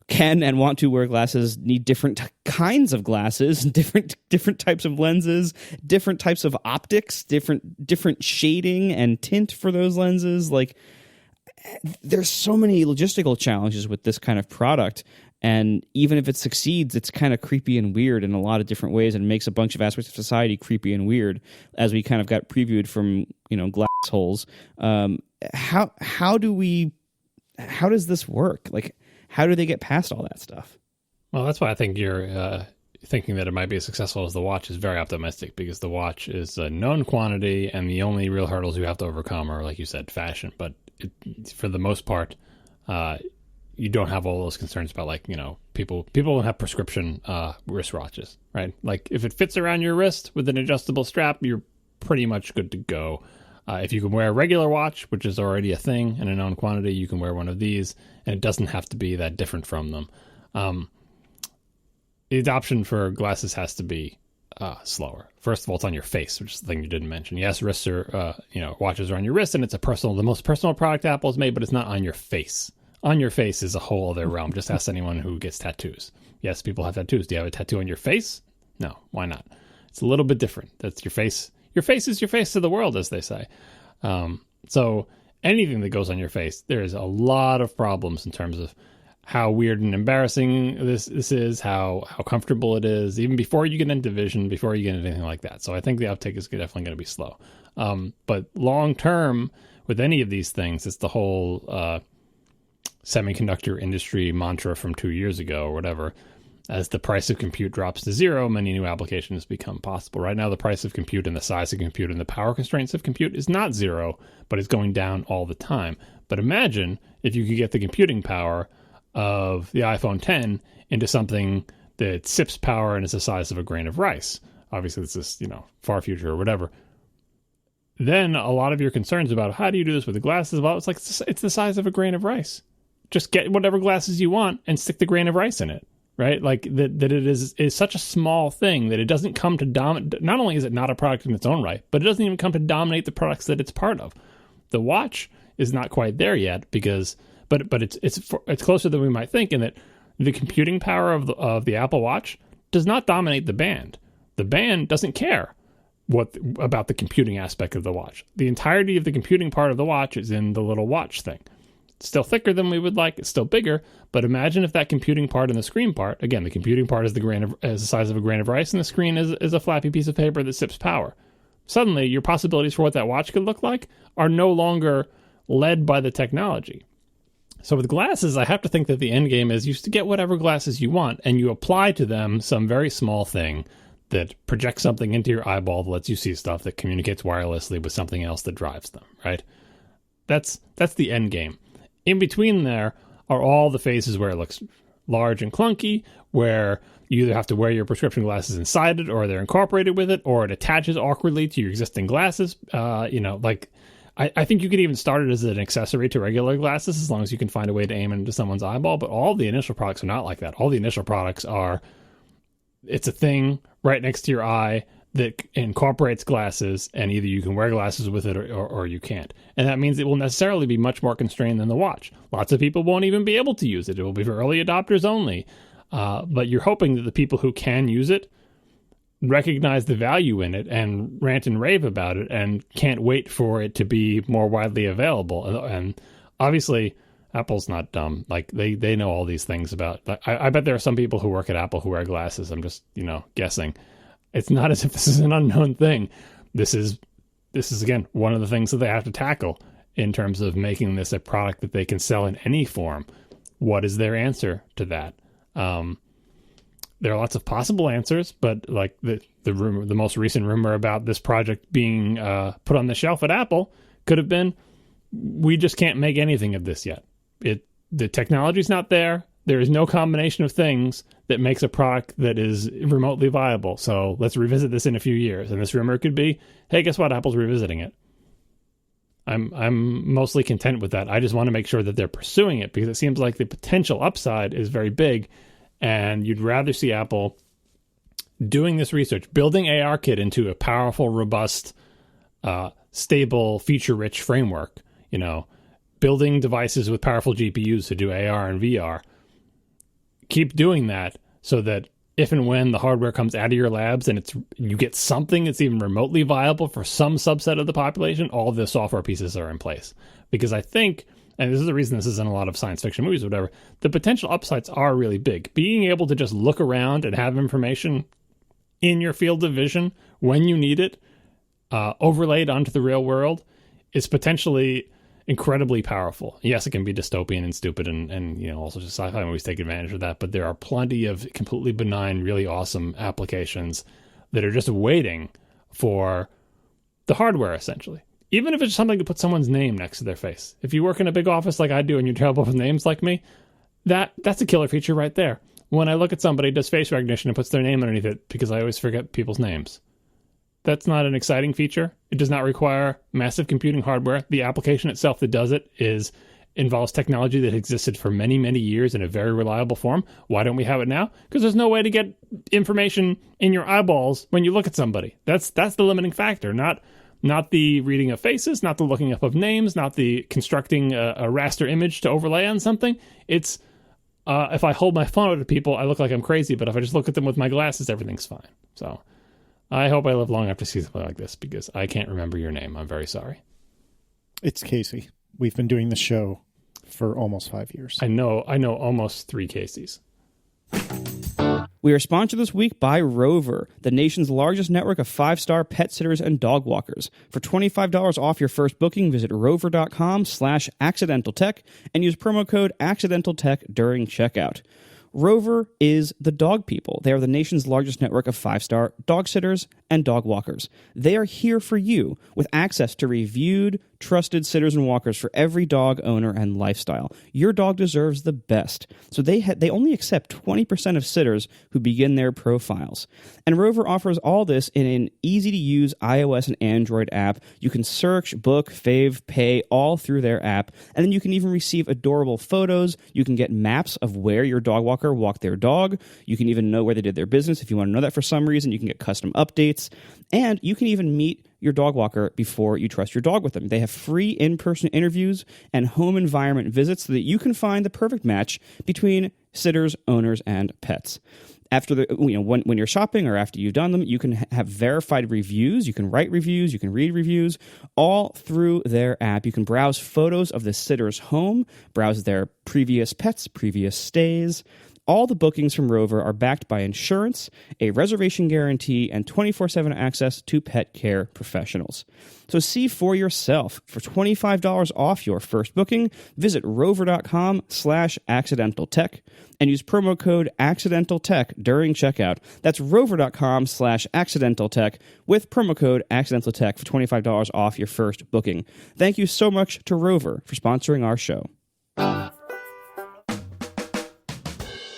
can and want to wear glasses need different kinds of glasses, different types of lenses, different types of optics, different shading and tint for those lenses. Like, there's so many logistical challenges with this kind of product, and even if it succeeds, it's kind of creepy and weird in a lot of different ways and makes a bunch of aspects of society creepy and weird, as we kind of got previewed from glass holes. How does this work? Like, how do they get past all that stuff? Well, that's why I think you're thinking that it might be as successful as the watch is very optimistic, because the watch is a known quantity and the only real hurdles you have to overcome are, like you said, fashion. But for the most part, you don't have all those concerns about, like, people don't have prescription wristwatches, right? Like, if it fits around your wrist with an adjustable strap, you're pretty much good to go. If you can wear a regular watch, which is already a thing and a known quantity, you can wear one of these, and it doesn't have to be that different from them. The adoption for glasses has to be slower. First of all, it's on your face, which is the thing you didn't mention. Yes, wrists are, watches are on your wrist, and it's the most personal product Apple's made, but it's not on your face. On your face is a whole other realm. Just ask anyone who gets tattoos. Yes, people have tattoos. Do you have a tattoo on your face? No, why not? It's a little bit different. That's your face. Your face is your face to the world, as they say. So anything that goes on your face, there is a lot of problems in terms of how weird and embarrassing this is, how comfortable it is, even before you get into vision, before you get into anything like that. So I think the uptake is definitely going to be slow. But long term, with any of these things, it's the whole semiconductor industry mantra from 2 years ago or whatever. As the price of compute drops to zero, many new applications become possible. Right now, the price of compute and the size of compute and the power constraints of compute is not zero, but it's going down all the time. But imagine if you could get the computing power of the iPhone 10 into something that sips power and is the size of a grain of rice. Obviously, this is, far future or whatever. Then a lot of your concerns about how do you do this with the glasses, well, it's the size of a grain of rice. Just get whatever glasses you want and stick the grain of rice in it, right? Like that it is such a small thing that it doesn't come to dominate. Not only is it not a product in its own right, but it doesn't even come to dominate the products that it's part of. The watch is not quite there yet because... But it's closer than we might think in that the computing power of the Apple Watch does not dominate the band. The band doesn't care about the computing aspect of the watch. The entirety of the computing part of the watch is in the little watch thing. It's still thicker than we would like. It's still bigger. But imagine if that computing part and the screen part, again, the computing part is the size of a grain of rice, and the screen is a flappy piece of paper that sips power. Suddenly, your possibilities for what that watch could look like are no longer led by the technology. So with glasses, I have to think that the end game is you just get whatever glasses you want and you apply to them some very small thing that projects something into your eyeball that lets you see stuff, that communicates wirelessly with something else that drives them, right? That's the end game. In between there are all the phases where it looks large and clunky, where you either have to wear your prescription glasses inside it, or they're incorporated with it, or it attaches awkwardly to your existing glasses. I think you could even start it as an accessory to regular glasses as long as you can find a way to aim into someone's eyeball. But all the initial products are not like that. All the initial products are, it's a thing right next to your eye that incorporates glasses, and either you can wear glasses with it or you can't. And that means it will necessarily be much more constrained than the watch. Lots of people won't even be able to use it. It will be for early adopters only. But you're hoping that the people who can use it recognize the value in it and rant and rave about it and can't wait for it to be more widely available. And obviously, Apple's not dumb. Like they know all these things about. I bet there are some people who work at Apple who wear glasses. I'm just guessing. It's not as if this is an unknown thing. This is again one of the things that they have to tackle in terms of making this a product that they can sell in any form. What is their answer to that? There are lots of possible answers, but like the most recent rumor about this project being put on the shelf at Apple could have been, we just can't make anything of this yet. The technology's not there. There is no combination of things that makes a product that is remotely viable. So let's revisit this in a few years. And this rumor could be, hey, guess what? Apple's revisiting it. I'm mostly content with that. I just want to make sure that they're pursuing it because it seems like the potential upside is very big. And you'd rather see Apple doing this research, building ARKit into a powerful, robust, stable, feature-rich framework, building devices with powerful GPUs to do AR and VR. Keep doing that so that if and when the hardware comes out of your labs and you get something that's even remotely viable for some subset of the population, all the software pieces are in place. Because I think, and this is the reason this is in a lot of science fiction movies or whatever, the potential upsides are really big. Being able to just look around and have information in your field of vision when you need it, overlaid onto the real world, is potentially incredibly powerful. Yes, it can be dystopian and stupid and also just sci-fi movies take advantage of that, but there are plenty of completely benign, really awesome applications that are just waiting for the hardware, essentially. Even if it's something to put someone's name next to their face. If you work in a big office like I do and you're terrible with names like me, that's a killer feature right there. When I look at somebody who does face recognition and puts their name underneath it, because I always forget people's names. That's not an exciting feature. It does not require massive computing hardware. The application itself that does it involves technology that existed for many, many years in a very reliable form. Why don't we have it now? Because there's no way to get information in your eyeballs when you look at somebody. That's the limiting factor, not the reading of faces, not the looking up of names, not the constructing a raster image to overlay on something. It's if I hold my phone out to people, I look like I'm crazy, but if I just look at them with my glasses, everything's fine. So I hope I live long enough to see something like this because I can't remember your name. I'm very sorry. It's Casey. We've been doing the show for almost 5 years. I know almost 3 Casey's. We are sponsored this week by Rover, the nation's largest network of 5-star pet sitters and dog walkers. For $25 off your first booking, visit rover.com/accidentaltech and use promo code accidentaltech during checkout. Rover is the dog people. They are the nation's largest network of 5-star dog sitters and dog walkers. They are here for you with access to reviewed, trusted sitters and walkers for every dog owner and lifestyle. Your dog deserves the best. So they only accept 20% of sitters who begin their profiles. And Rover offers all this in an easy-to-use iOS and Android app. You can search, book, fave, pay, all through their app. And then you can even receive adorable photos. You can get maps of where your dog walker walked their dog. You can even know where they did their business. If you want to know that for some reason, you can get custom updates. And you can even meet your dog walker before you trust your dog with them. They have free in-person interviews and home environment visits so that you can find the perfect match between sitters, owners, and pets. After when you're shopping or after you've done them, you can have verified reviews. You can write reviews. You can read reviews, all through their app. You can browse photos of the sitter's home, browse their previous pets, previous stays. All the bookings from Rover are backed by insurance, a reservation guarantee, and 24/7 access to pet care professionals. So see for yourself. For $25 off your first booking, visit rover.com/accidentaltech and use promo code accidentaltech during checkout. That's rover.com/accidentaltech with promo code accidentaltech for $25 off your first booking. Thank you so much to Rover for sponsoring our show.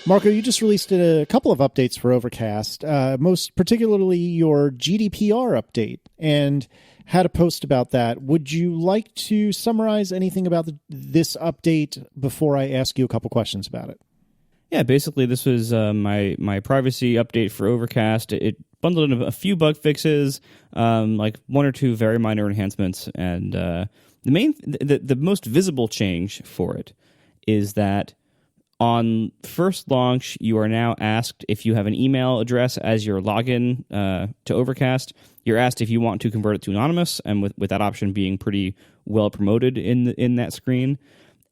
Marco, you just released a couple of updates for Overcast, most particularly your GDPR update, and had a post about that. Would you like to summarize anything about this update before I ask you a couple questions about it? Yeah, basically this was my privacy update for Overcast. It bundled in a few bug fixes, like 1 or 2 very minor enhancements, and the most visible change for it is that on first launch, you are now asked if you have an email address as your login to Overcast. You're asked if you want to convert it to anonymous, and with that option being pretty well promoted in that screen.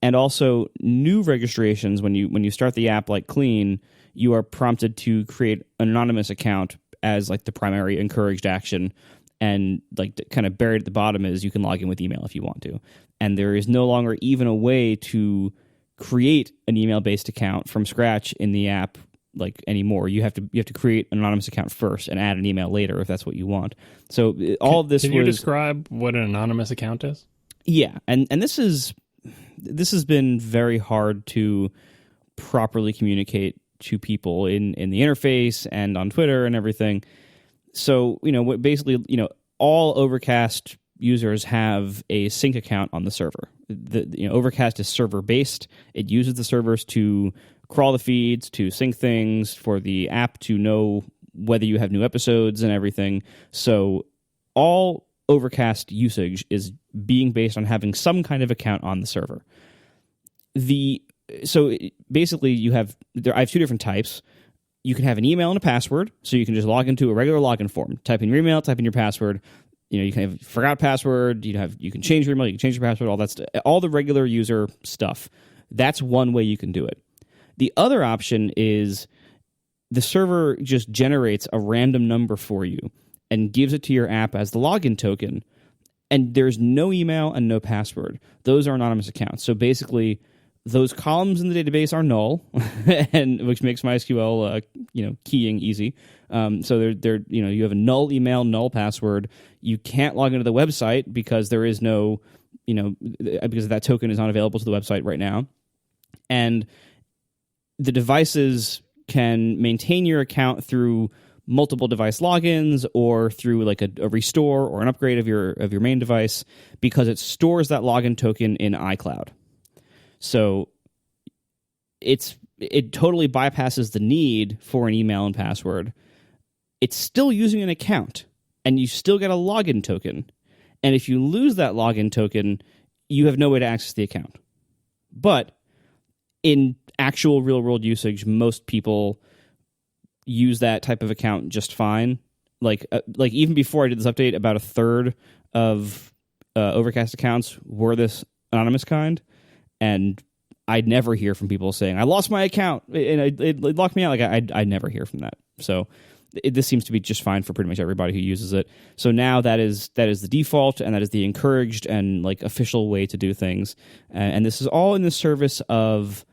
And also, new registrations, when you start the app like clean, you are prompted to create an anonymous account as like the primary encouraged action. And like kind of buried at the bottom is you can log in with email if you want to. And there is no longer even a way to create an email-based account from scratch in the app like anymore. You have to create an anonymous account first and add an email later if that's what you want. So all of this Can you describe what an anonymous account is? Yeah, and this has been very hard to properly communicate to people in the interface and on Twitter and everything. So, basically, all Overcast users have a sync account on the server. Overcast is server-based. It uses the servers to crawl the feeds, to sync things, for the app to know whether you have new episodes and everything. So all Overcast usage is being based on having some kind of account on the server. So basically, I have 2 different types. You can have an email and a password, so you can just log into a regular login form. Type in your email, type in your password. You can have forgot password. You can change your email. You can change your password. All that stuff, all the regular user stuff. That's one way you can do it. The other option is the server just generates a random number for you and gives it to your app as the login token. And there's no email and no password. Those are anonymous accounts. So basically, those columns in the database are null, and which makes MySQL keying easy. So they're you have a null email, null password. You can't log into the website because there is no because that token is not available to the website right now. And the devices can maintain your account through multiple device logins or through like a restore or an upgrade of your main device, because it stores that login token in iCloud. So it totally bypasses the need for an email and password. It's still using an account, and you still get a login token. And if you lose that login token, you have no way to access the account. But in actual real-world usage, most people use that type of account just fine. Like even before I did this update, about a third of Overcast accounts were this anonymous kind. And I never hear from people saying, I lost my account and it locked me out. Like I never hear from that. So this seems to be just fine for pretty much everybody who uses it. So now that is the default, and that is the encouraged and like official way to do things. And this is all in the service of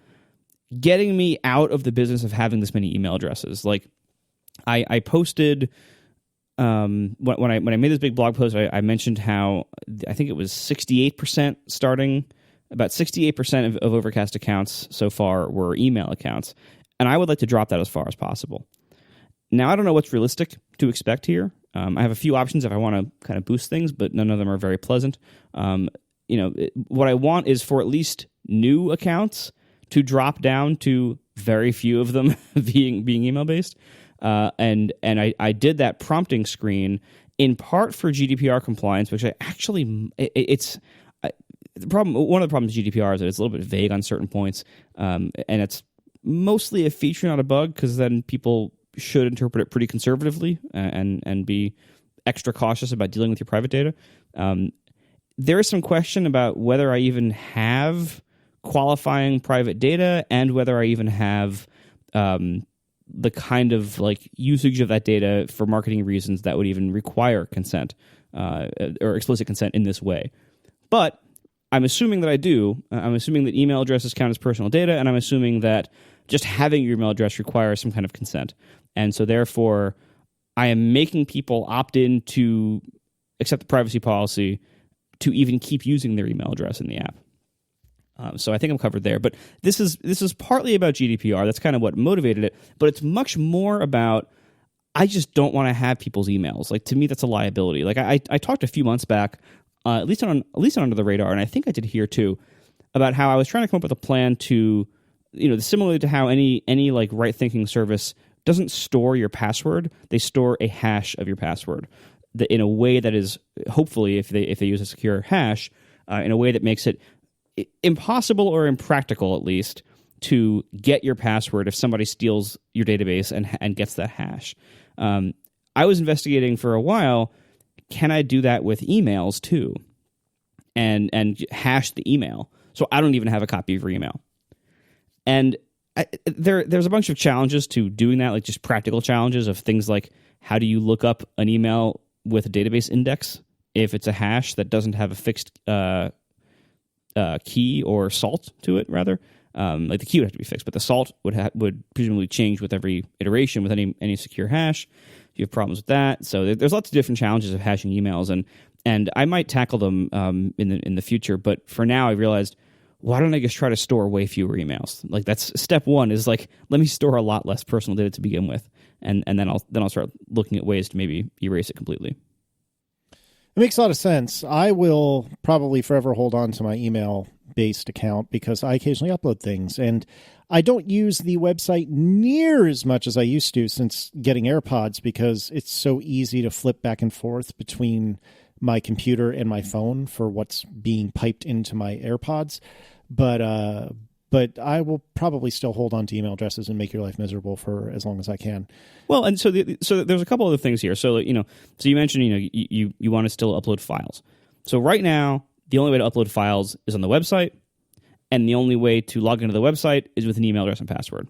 getting me out of the business of having this many email addresses. Like I posted when I made this big blog post, I mentioned how I think it was 68% starting. About 68% of Overcast accounts so far were email accounts, and I would like to drop that as far as possible. Now, I don't know what's realistic to expect here. I have a few options if I want to kind of boost things, but none of them are very pleasant. What I want is for at least new accounts to drop down to very few of them being email based. And I did that prompting screen in part for GDPR compliance, which I actually one of the problems with GDPR is that it's a little bit vague on certain points, and it's mostly a feature, not a bug, because then people should interpret it pretty conservatively and be extra cautious about dealing with your private data. There is some question about whether I even have qualifying private data and whether I even have the kind of like usage of that data for marketing reasons that would even require consent or explicit consent in this way. But I'm assuming that I do. I'm assuming that email addresses count as personal data, and I'm assuming that just having your email address requires some kind of consent. And so therefore, I am making people opt in to accept the privacy policy to even keep using their email address in the app. So I think I'm covered there. But this is partly about GDPR. That's kind of what motivated it. But it's much more about, I just don't want to have people's emails. Like, to me, that's a liability. Like I talked a few months back, at least Under the Radar, and I think I did here too, about how I was trying to come up with a plan to, similarly to how any like right-thinking service doesn't store your password, they store a hash of your password in a way that is, hopefully, if they use a secure hash, in a way that makes it impossible or impractical, at least, to get your password if somebody steals your database and gets that hash. I was investigating for a while, can I do that with emails too? And hash the email, so I don't even have a copy of your email. And there's a bunch of challenges to doing that, like just practical challenges of things like, how do you look up an email with a database index if it's a hash that doesn't have a fixed key or salt to it, rather? Like the key would have to be fixed, but the salt would presumably change with every iteration with any secure hash. You have problems with that. So there's lots of different challenges of hashing emails, and I might tackle them in the future. But for now, I realized, why don't I just try to store way fewer emails? Like, that's step one, is like, let me store a lot less personal data to begin with, and then I'll start looking at ways to maybe erase it completely. It makes a lot of sense. I will probably forever hold on to my email-based account because I occasionally upload things, and I don't use the website near as much as I used to since getting AirPods, because it's so easy to flip back and forth between my computer and my phone for what's being piped into my AirPods. But I will probably still hold on to email addresses and make your life miserable for as long as I can. Well, and so there's a couple other things here. So so you mentioned you want to still upload files. So right now, the only way to upload files is on the website, and the only way to log into the website is with an email address and password.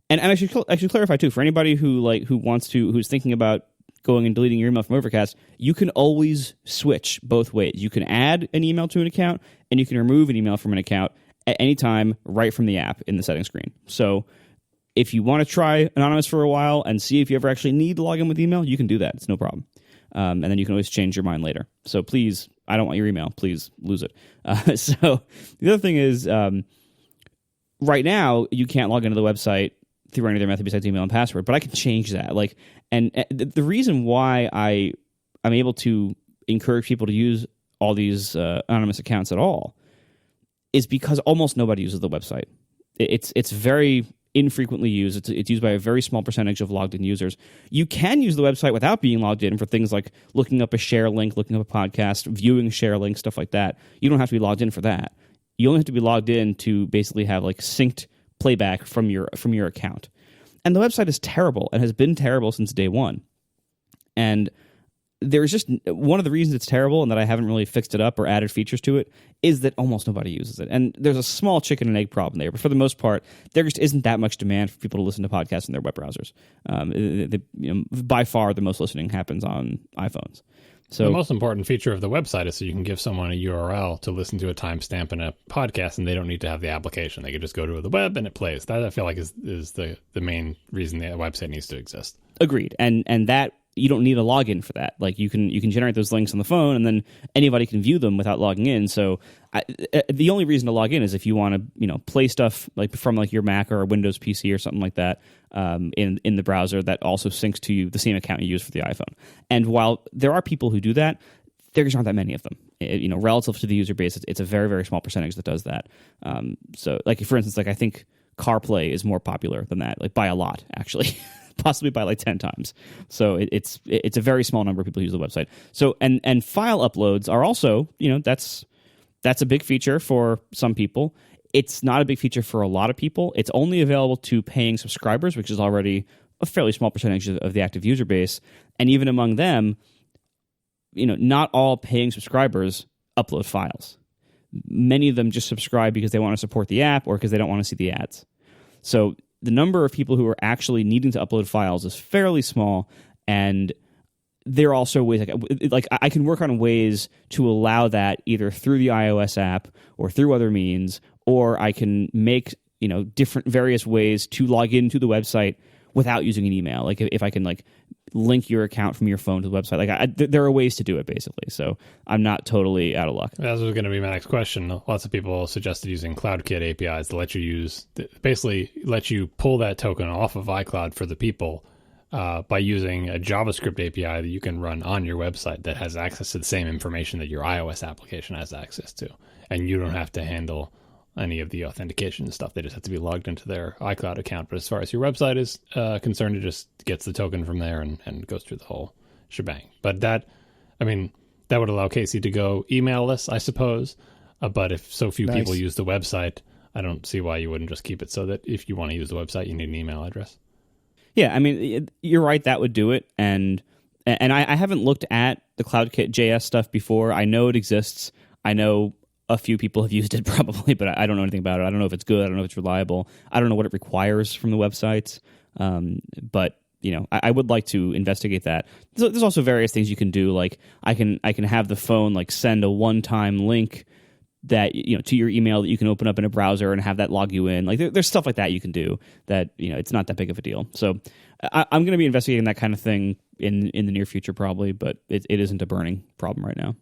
And I should clarify too, for anybody who's thinking about going and deleting your email from Overcast, you can always switch both ways. You can add an email to an account, and you can remove an email from an account at any time right from the app in the settings screen. So if you want to try Anonymous for a while and see if you ever actually need to log in with email, you can do that. It's no problem. And then you can always change your mind later. So please, I don't want your email. Please lose it. So the other thing is, right now, you can't log into the website through any other method besides email and password, but I can change that. And the reason why I'm able to encourage people to use all these anonymous accounts at all is because almost nobody uses the website. It's very infrequently used. It's used by a very small percentage of logged in users. You can use the website without being logged in for things like looking up a share link, looking up a podcast, viewing share links, stuff like that. You don't have to be logged in for that. You only have to be logged in to basically have like synced playback from your account. And the website is terrible and has been terrible since day one. And there's just one of the reasons it's terrible and that I haven't really fixed it up or added features to it is that almost nobody uses it. And there's a small chicken and egg problem there. But for the most part, there just isn't that much demand for people to listen to podcasts in their web browsers. By far, the most listening happens on iPhones. So the most important feature of the website is so you can give someone a URL to listen to a timestamp in a podcast, and they don't need to have the application. They can just go to the web and it plays. That I feel like is the main reason the website needs to exist. Agreed. And that you don't need a login for that. Like you can generate those links on the phone, and then anybody can view them without logging in. So the only reason to log in is if you want to play stuff like from like your Mac or a Windows PC or something like that in the browser that also syncs to the same account you use for the iPhone. And while there are people who do that, there just aren't that many of them. Relative to the user base, it's a very, very small percentage that does that. So like for instance, like I think CarPlay is more popular than that, like by a lot actually. Possibly by like 10 times. So it's a very small number of people who use the website. So and file uploads are also, that's a big feature for some people. It's not a big feature for a lot of people. It's only available to paying subscribers, which is already a fairly small percentage of the active user base. And even among them, not all paying subscribers upload files. Many of them just subscribe because they want to support the app or because they don't want to see the ads. So the number of people who are actually needing to upload files is fairly small, and there are also ways like I can work on ways to allow that either through the iOS app or through other means, or I can make different various ways to log into the website without using an email. Like if I can like link your account from your phone to the website, like there are ways to do it basically. So I'm not totally out of luck. That was going to be my next question. Lots of people suggested using CloudKit APIs to let you basically let you pull that token off of iCloud for the people by using a JavaScript API that you can run on your website that has access to the same information that your iOS application has access to, and you don't have to handle any of the authentication stuff. They just have to be logged into their iCloud account. But as far as your website is concerned, it just gets the token from there and goes through the whole shebang. But that would allow Casey to go emailless, I suppose. But if so few people use the website, I don't see why you wouldn't just keep it so that if you want to use the website, you need an email address. Yeah, you're right. That would do it. And I haven't looked at the CloudKit JS stuff before. I know it exists. I know a few people have used it probably, but I don't know anything about it. I don't know if it's good. I don't know if it's reliable. I don't know what it requires from the websites. But I would like to investigate that. There's also various things you can do. Like I can have the phone like send a one-time link that to your email that you can open up in a browser and have that log you in. Like there's stuff like that you can do that it's not that big of a deal. So I'm going to be investigating that kind of thing in the near future probably, but it isn't a burning problem right now.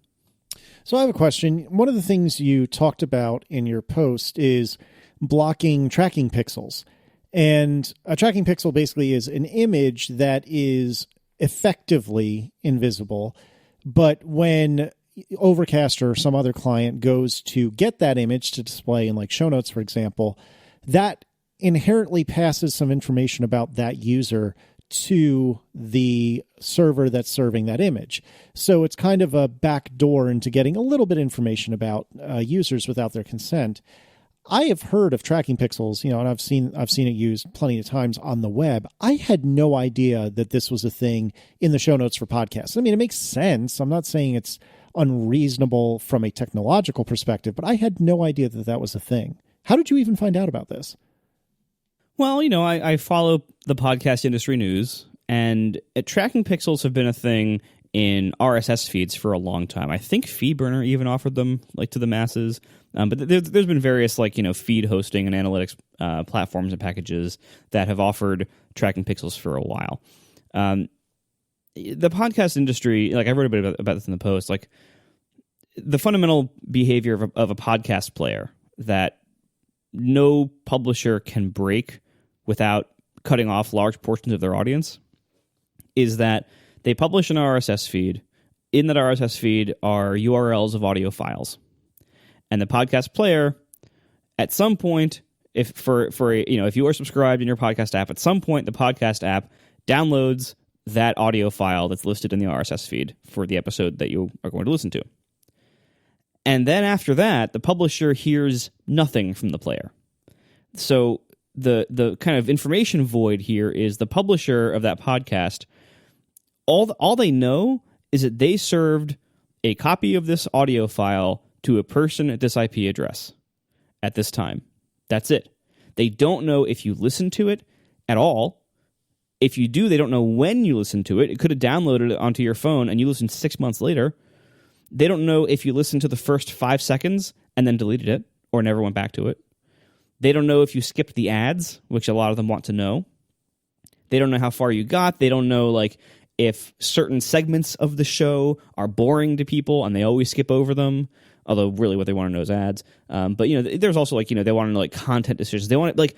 So I have a question. One of the things you talked about in your post is blocking tracking pixels. And a tracking pixel basically is an image that is effectively invisible. But when Overcast or some other client goes to get that image to display in like show notes, for example, that inherently passes some information about that user to the server that's serving that image. So it's kind of a back door into getting a little bit of information about users without their consent. I have heard of tracking pixels, and I've seen it used plenty of times on the web. I had no idea that this was a thing in the show notes for podcasts. It makes sense. I'm not saying it's unreasonable from a technological perspective, but I had no idea that that was a thing. How did you even find out about this? Well, I follow the podcast industry news, and tracking pixels have been a thing in RSS feeds for a long time. I think FeedBurner even offered them like to the masses, but there's been various feed hosting and analytics platforms and packages that have offered tracking pixels for a while. The podcast industry, I wrote a bit about this in the post, the fundamental behavior of a podcast player that no publisher can break without cutting off large portions of their audience is that they publish an RSS feed. In that RSS feed are URLs of audio files. And the podcast player, at some point, if you are subscribed in your podcast app, at some point the podcast app downloads that audio file that's listed in the RSS feed for the episode that you are going to listen to. And then after that, the publisher hears nothing from the player. So the kind of information void here is the publisher of that podcast. All they know is that they served a copy of this audio file to a person at this IP address at this time. That's it. They don't know if you listen to it at all. If you do, they don't know when you listen to it. It could have downloaded it onto your phone and you listened 6 months later. They don't know if you listened to the first 5 seconds and then deleted it or never went back to it. They don't know if you skipped the ads, which a lot of them want to know. They don't know how far you got. They don't know, like, if certain segments of the show are boring to people and they always skip over them, although really what they want to know is ads. But, you know, there's also, like, you know, they want to know, like, content decisions. They want to, like,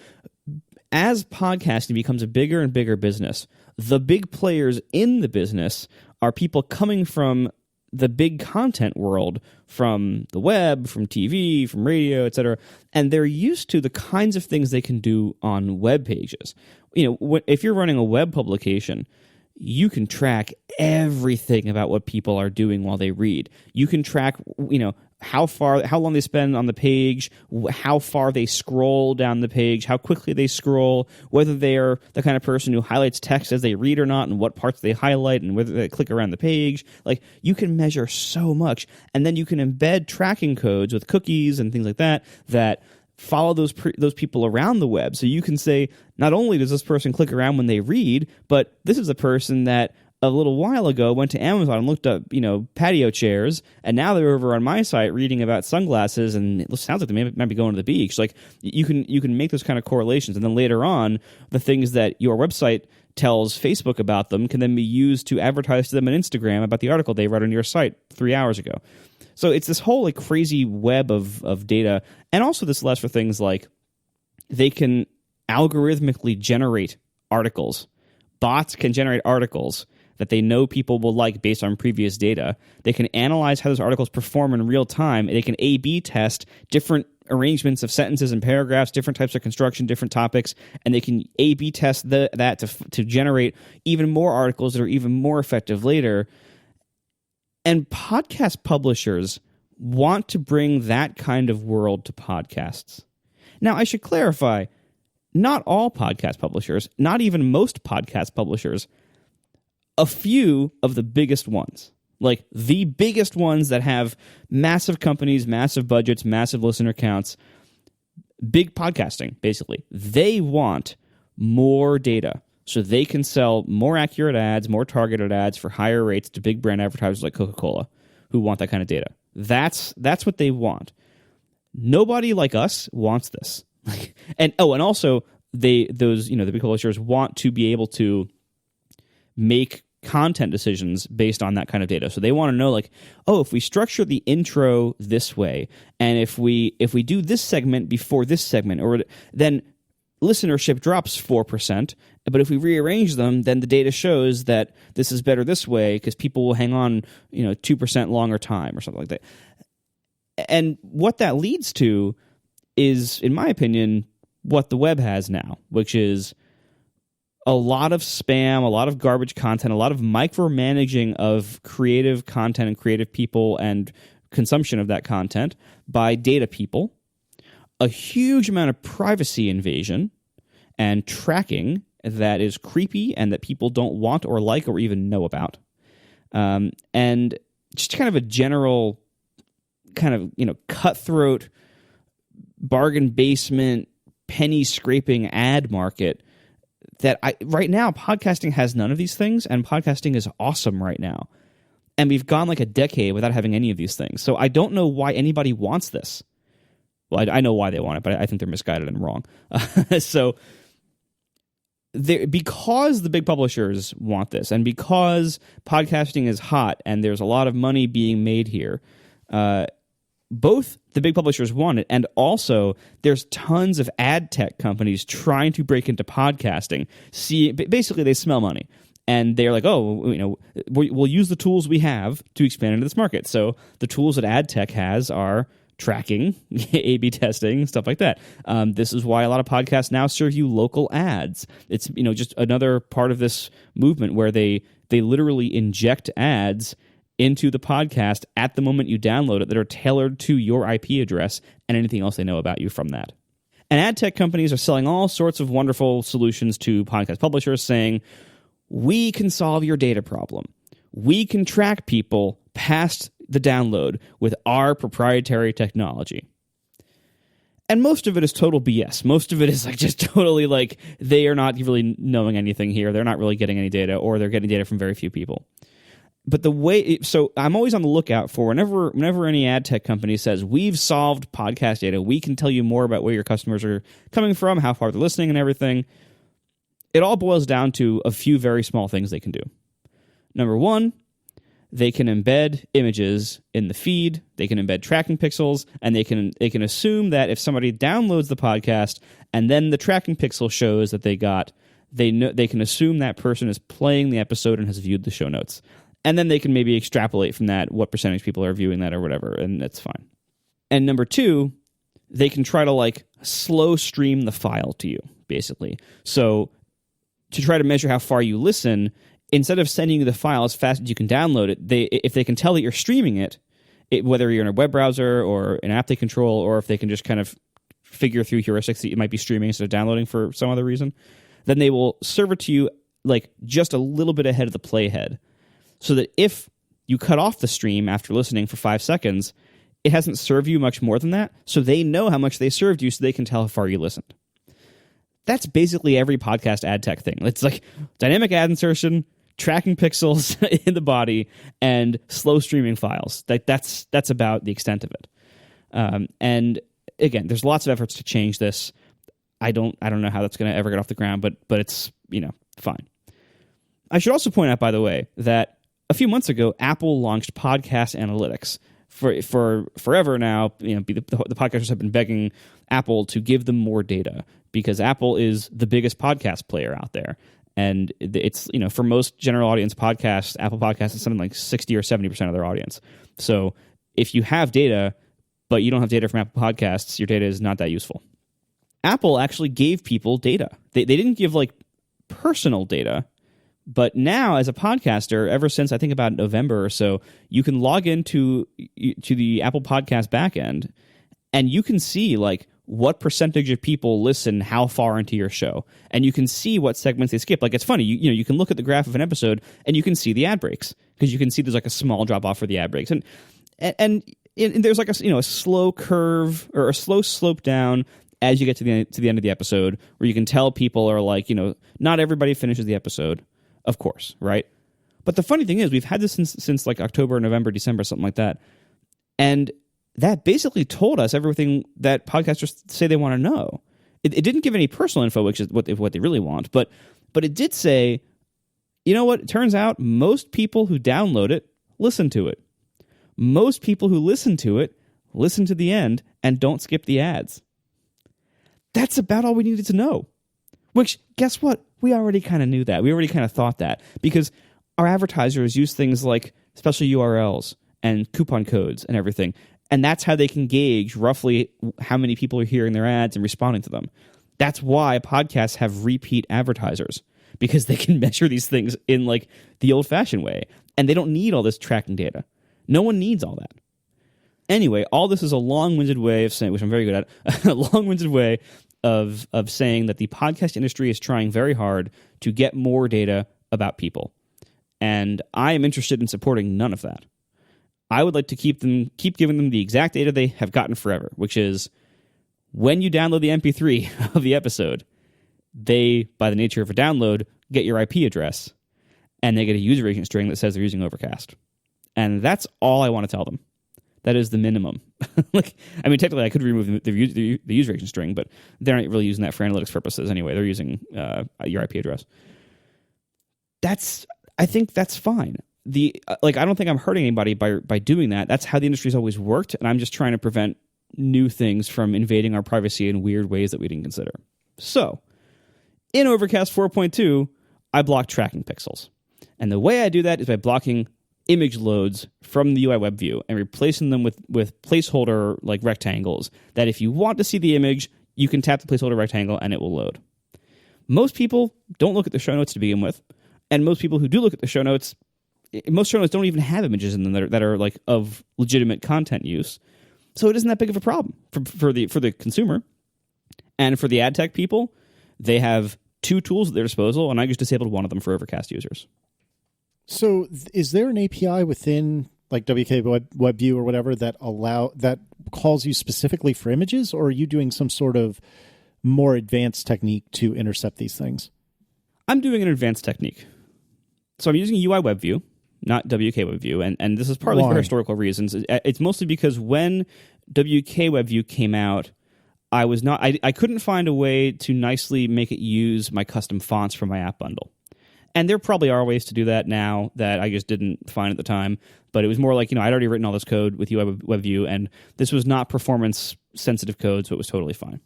as podcasting becomes a bigger and bigger business, the big players in the business are people coming from the big content world, from the web, from TV, from radio, etc. And they're used to the kinds of things they can do on web pages. You know, if you're running a web publication, you can track everything about what people are doing while they read. You can track, you know, how long they spend on the page, how far they scroll down the page, how quickly they scroll, whether they are the kind of person who highlights text as they read or not, and what parts they highlight, and whether they click around the page. Like, you can measure so much, and then you can embed tracking codes with cookies and things like that that follow those people around the web. So you can say, not only does this person click around when they read, but this is a person that a little while ago went to Amazon and looked up, you know, patio chairs, and now they're over on my site reading about sunglasses, and it sounds like they might be going to the beach. Like, you can make those kind of correlations, and then later on, the things that your website tells Facebook about them can then be used to advertise to them on Instagram about the article they read on your site 3 hours ago. So it's this whole, like, crazy web of data, and also this allows for things like they can algorithmically generate articles. Bots can generate articles that they know people will like based on previous data. They can analyze how those articles perform in real time. They can A/B test different arrangements of sentences and paragraphs, different types of construction, different topics, and they can A/B test that to generate even more articles that are even more effective later. And podcast publishers want to bring that kind of world to podcasts. Now, I should clarify, not all podcast publishers, not even most podcast publishers, a few of the biggest ones, like the biggest ones that have massive companies, massive budgets, massive listener counts, big podcasting, basically, they want more data so they can sell more accurate ads, more targeted ads for higher rates to big brand advertisers like Coca-Cola who want that kind of data. That's what they want. Nobody like us wants this. And also the big publishers want to be able to make content decisions based on that kind of data. So they want to know, like, oh, if we structure the intro this way, and if we do this segment before this segment, or then listenership drops 4%, but if we rearrange them, then the data shows that this is better this way because people will hang on, 2% longer time or something like that. And what that leads to is, in my opinion, what the web has now, which is a lot of spam, a lot of garbage content, a lot of micromanaging of creative content and creative people and consumption of that content by data people, a huge amount of privacy invasion and tracking that is creepy and that people don't want or like or even know about, and just kind of a general kind of, cutthroat, bargain basement, penny scraping ad market that right now podcasting has none of these things, and podcasting is awesome right now. And we've gone like a decade without having any of these things. So I don't know why anybody wants this. Well, I know why they want it, but I think they're misguided and wrong. So because the big publishers want this, and because podcasting is hot and there's a lot of money being made here, both the big publishers want it, and also there's tons of ad tech companies trying to break into podcasting. Basically, they smell money, and they're like, oh, we'll use the tools we have to expand into this market. So the tools that ad tech has are tracking, A/B testing, stuff like that. This is why a lot of podcasts now serve you local ads. It's just another part of this movement where they literally inject ads into the podcast at the moment you download it that are tailored to your IP address and anything else they know about you from that. And ad tech companies are selling all sorts of wonderful solutions to podcast publishers, saying, we can solve your data problem. we can track people past the download with our proprietary technology. And most of it is total BS. Most of it is like just totally like they are not really knowing anything here. They're not really getting any data, or they're getting data from very few people. But so I'm always on the lookout for whenever any ad tech company says, we've solved podcast data, we can tell you more about where your customers are coming from, how far they're listening and everything. It all boils down to a few very small things they can do. Number one, they can embed images in the feed, they can embed tracking pixels, and they can assume that if somebody downloads the podcast and then the tracking pixel shows that they can assume that person is playing the episode and has viewed the show notes. And then they can maybe extrapolate from that what percentage people are viewing that or whatever, and that's fine. And number two, they can try to like slow stream the file to you, basically. So to try to measure how far you listen, instead of sending you the file as fast as you can download it, if they can tell that you're streaming it, whether you're in a web browser or an app they control, or if they can just kind of figure through heuristics that you might be streaming instead of downloading for some other reason, then they will serve it to you like just a little bit ahead of the playhead. So that if you cut off the stream after listening for 5 seconds, it hasn't served you much more than that, so they know how much they served you so they can tell how far you listened. That's basically every podcast ad tech thing. It's like dynamic ad insertion, tracking pixels in the body, and slow streaming files. That's about the extent of it. And again, there's lots of efforts to change this. I don't know how that's going to ever get off the ground, but it's, fine. I should also point out, by the way, that a few months ago, Apple launched podcast analytics. For forever now, the podcasters have been begging Apple to give them more data because Apple is the biggest podcast player out there. And it's, for most general audience podcasts, Apple Podcasts is something like 60 or 70% of their audience. So if you have data, but you don't have data from Apple Podcasts, your data is not that useful. Apple actually gave people data. They didn't give like personal data. But now, as a podcaster, ever since I think about November or so, you can log into the Apple Podcast backend, and you can see like what percentage of people listen how far into your show, and you can see what segments they skip. Like it's funny, you can look at the graph of an episode, and you can see the ad breaks because you can see there's like a small drop off for the ad breaks, and there's like a slow curve or a slow slope down as you get to the end of the episode, where you can tell people are like not everybody finishes the episode. Of course, right? But the funny thing is, we've had this since like October, November, December, something like that. And that basically told us everything that podcasters say they want to know. It didn't give any personal info, which is what they really want. But it did say, you know what? It turns out most people who download it listen to it. Most people who listen to it listen to the end and don't skip the ads. That's about all we needed to know. Which, guess what? We already kind of knew that. We already kind of thought that. Because our advertisers use things like special URLs and coupon codes and everything. And that's how they can gauge roughly how many people are hearing their ads and responding to them. That's why podcasts have repeat advertisers. Because they can measure these things in like the old-fashioned way. And they don't need all this tracking data. No one needs all that. Anyway, all this is a long-winded way of saying, which I'm very good at, a long-winded way of saying that the podcast industry is trying very hard to get more data about people. And I am interested in supporting none of that. I would like to keep giving them the exact data they have gotten forever, which is when you download the MP3 of the episode, they, by the nature of a download, get your IP address, and they get a user agent string that says they're using Overcast. And that's all I want to tell them. That is the minimum. Technically, I could remove the user agent string, but they're not really using that for analytics purposes anyway. They're using your IP address. I think that's fine. I don't think I'm hurting anybody by doing that. That's how the industry's always worked, and I'm just trying to prevent new things from invading our privacy in weird ways that we didn't consider. So, in Overcast 4.2, I block tracking pixels. And the way I do that is by blocking image loads from the UI web view and replacing them with placeholder like rectangles that if you want to see the image, you can tap the placeholder rectangle and it will load. Most people don't look at the show notes to begin with, and most people who do look at the show notes, most show notes don't even have images in them that are like of legitimate content use. So it isn't that big of a problem for the consumer. And for the ad tech people, they have two tools at their disposal, and I just disabled one of them for Overcast users. So is there an API within like WK WebView or whatever that calls you specifically for images, or are you doing some sort of more advanced technique to intercept these things? I'm doing an advanced technique. So I'm using UI WebView, not WK WebView, and this is partly for historical reasons. It's mostly because when WK WebView came out, I couldn't find a way to nicely make it use my custom fonts from my app bundle. And there probably are ways to do that now that I just didn't find at the time. But it was more like, I'd already written all this code with UI WebView, and this was not performance-sensitive code, so it was totally fine.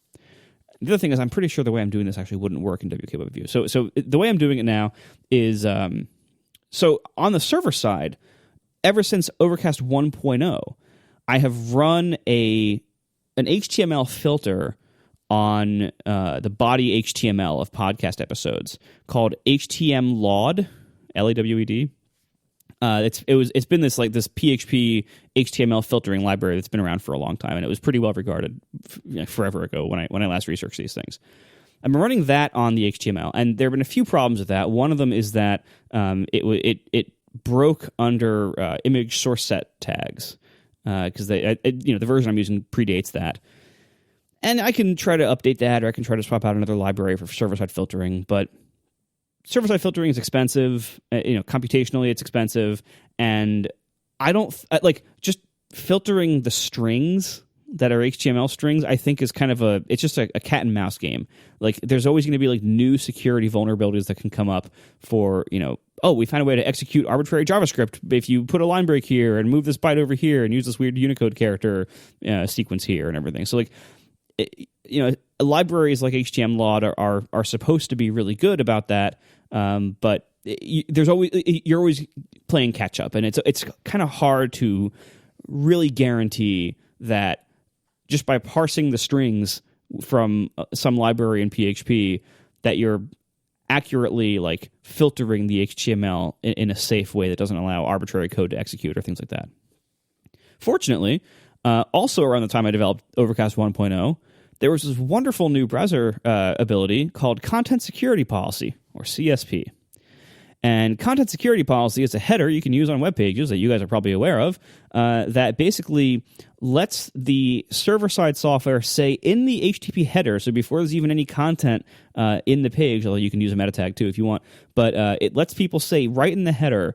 The other thing is I'm pretty sure the way I'm doing this actually wouldn't work in WK WebView. So the way I'm doing it now is, so on the server side, ever since Overcast 1.0, I have run an HTML filter on the body HTML of podcast episodes called HTMLawd, LAWED. It's been this PHP HTML filtering library that's been around for a long time, and it was pretty well regarded forever ago when I last researched these things. I'm running that on the HTML, and there have been a few problems with that. One of them is that it broke under image source set tags because the version I'm using predates that. And I can try to update that, or I can try to swap out another library for server-side filtering. But server-side filtering is expensive. Computationally, it's expensive, and I don't just filtering the strings that are HTML strings. I think is kind of it's just a cat and mouse game. Like there's always going to be new security vulnerabilities that can come up for we found a way to execute arbitrary JavaScript if you put a line break here and move this byte over here and use this weird Unicode character sequence here and everything. So libraries like HTMLawd are supposed to be really good about that, but you're always playing catch up, and it's kind of hard to really guarantee that just by parsing the strings from some library in PHP that you're accurately filtering the HTML in a safe way that doesn't allow arbitrary code to execute or things like that. Fortunately, also around the time I developed Overcast 1.0, there was this wonderful new browser ability called Content Security Policy, or CSP. And Content Security Policy is a header you can use on web pages that you guys are probably aware of that basically lets the server-side software say in the HTTP header, so before there's even any content in the page, although you can use a meta tag too if you want, but it lets people say right in the header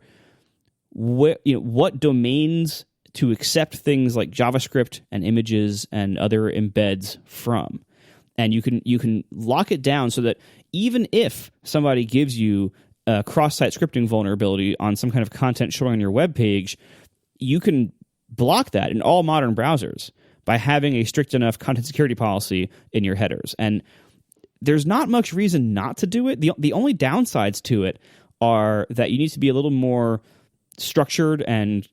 what domains to accept things like JavaScript and images and other embeds from. And you can lock it down so that even if somebody gives you a cross-site scripting vulnerability on some kind of content showing on your web page, you can block that in all modern browsers by having a strict enough content security policy in your headers. And there's not much reason not to do it. The only downsides to it are that you need to be a little more structured and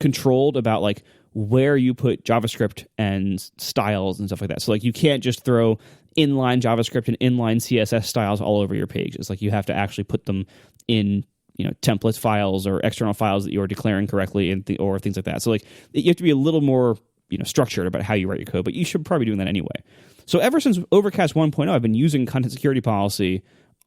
controlled about where you put JavaScript and styles and stuff like that. So you can't just throw inline JavaScript and inline CSS styles all over your pages. You have to actually put them in template files or external files that you are declaring correctly or things like that. So you have to be a little more structured about how you write your code, but you should probably be doing that anyway. So ever since Overcast 1.0, I've been using content security policy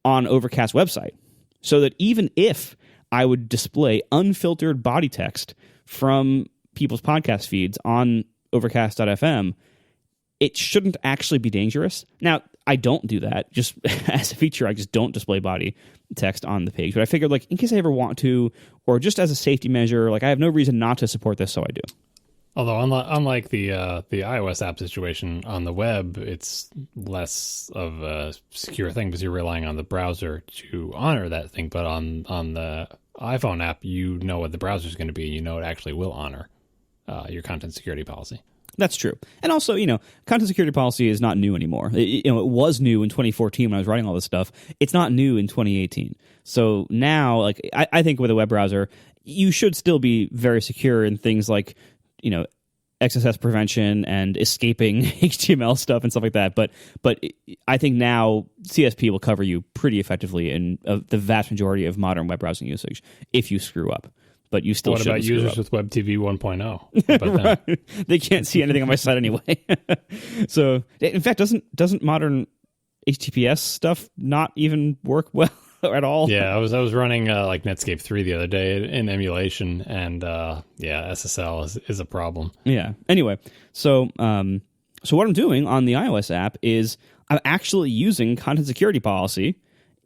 on Overcast website so that even if I would display unfiltered body text from people's podcast feeds on Overcast.fm, it shouldn't actually be dangerous. Now, I don't do that. Just as a feature, I just don't display body text on the page. But I figured, in case I ever want to, or just as a safety measure, I have no reason not to support this, so I do. Although, unlike the iOS app situation on the web, it's less of a secure thing because you're relying on the browser to honor that thing. But on the iPhone app, you know what the browser is going to be. You know it actually will honor your content security policy. That's true. And also, content security policy is not new anymore. It was new in 2014 when I was writing all this stuff. It's not new in 2018. So now, I think with a web browser, you should still be very secure in things like, XSS prevention and escaping HTML stuff and stuff like that. But I think now CSP will cover you pretty effectively in the vast majority of modern web browsing usage if you screw up. But you still shouldn't screw up. What about users with WebTV 1.0? Right. They can't see anything on my site anyway. So, in fact, doesn't modern HTTPS stuff not even work well? at all. Yeah, I was running like Netscape 3 the other day in emulation, and SSL is a problem. Yeah. Anyway, so what I'm doing on the iOS app is I'm actually using content security policy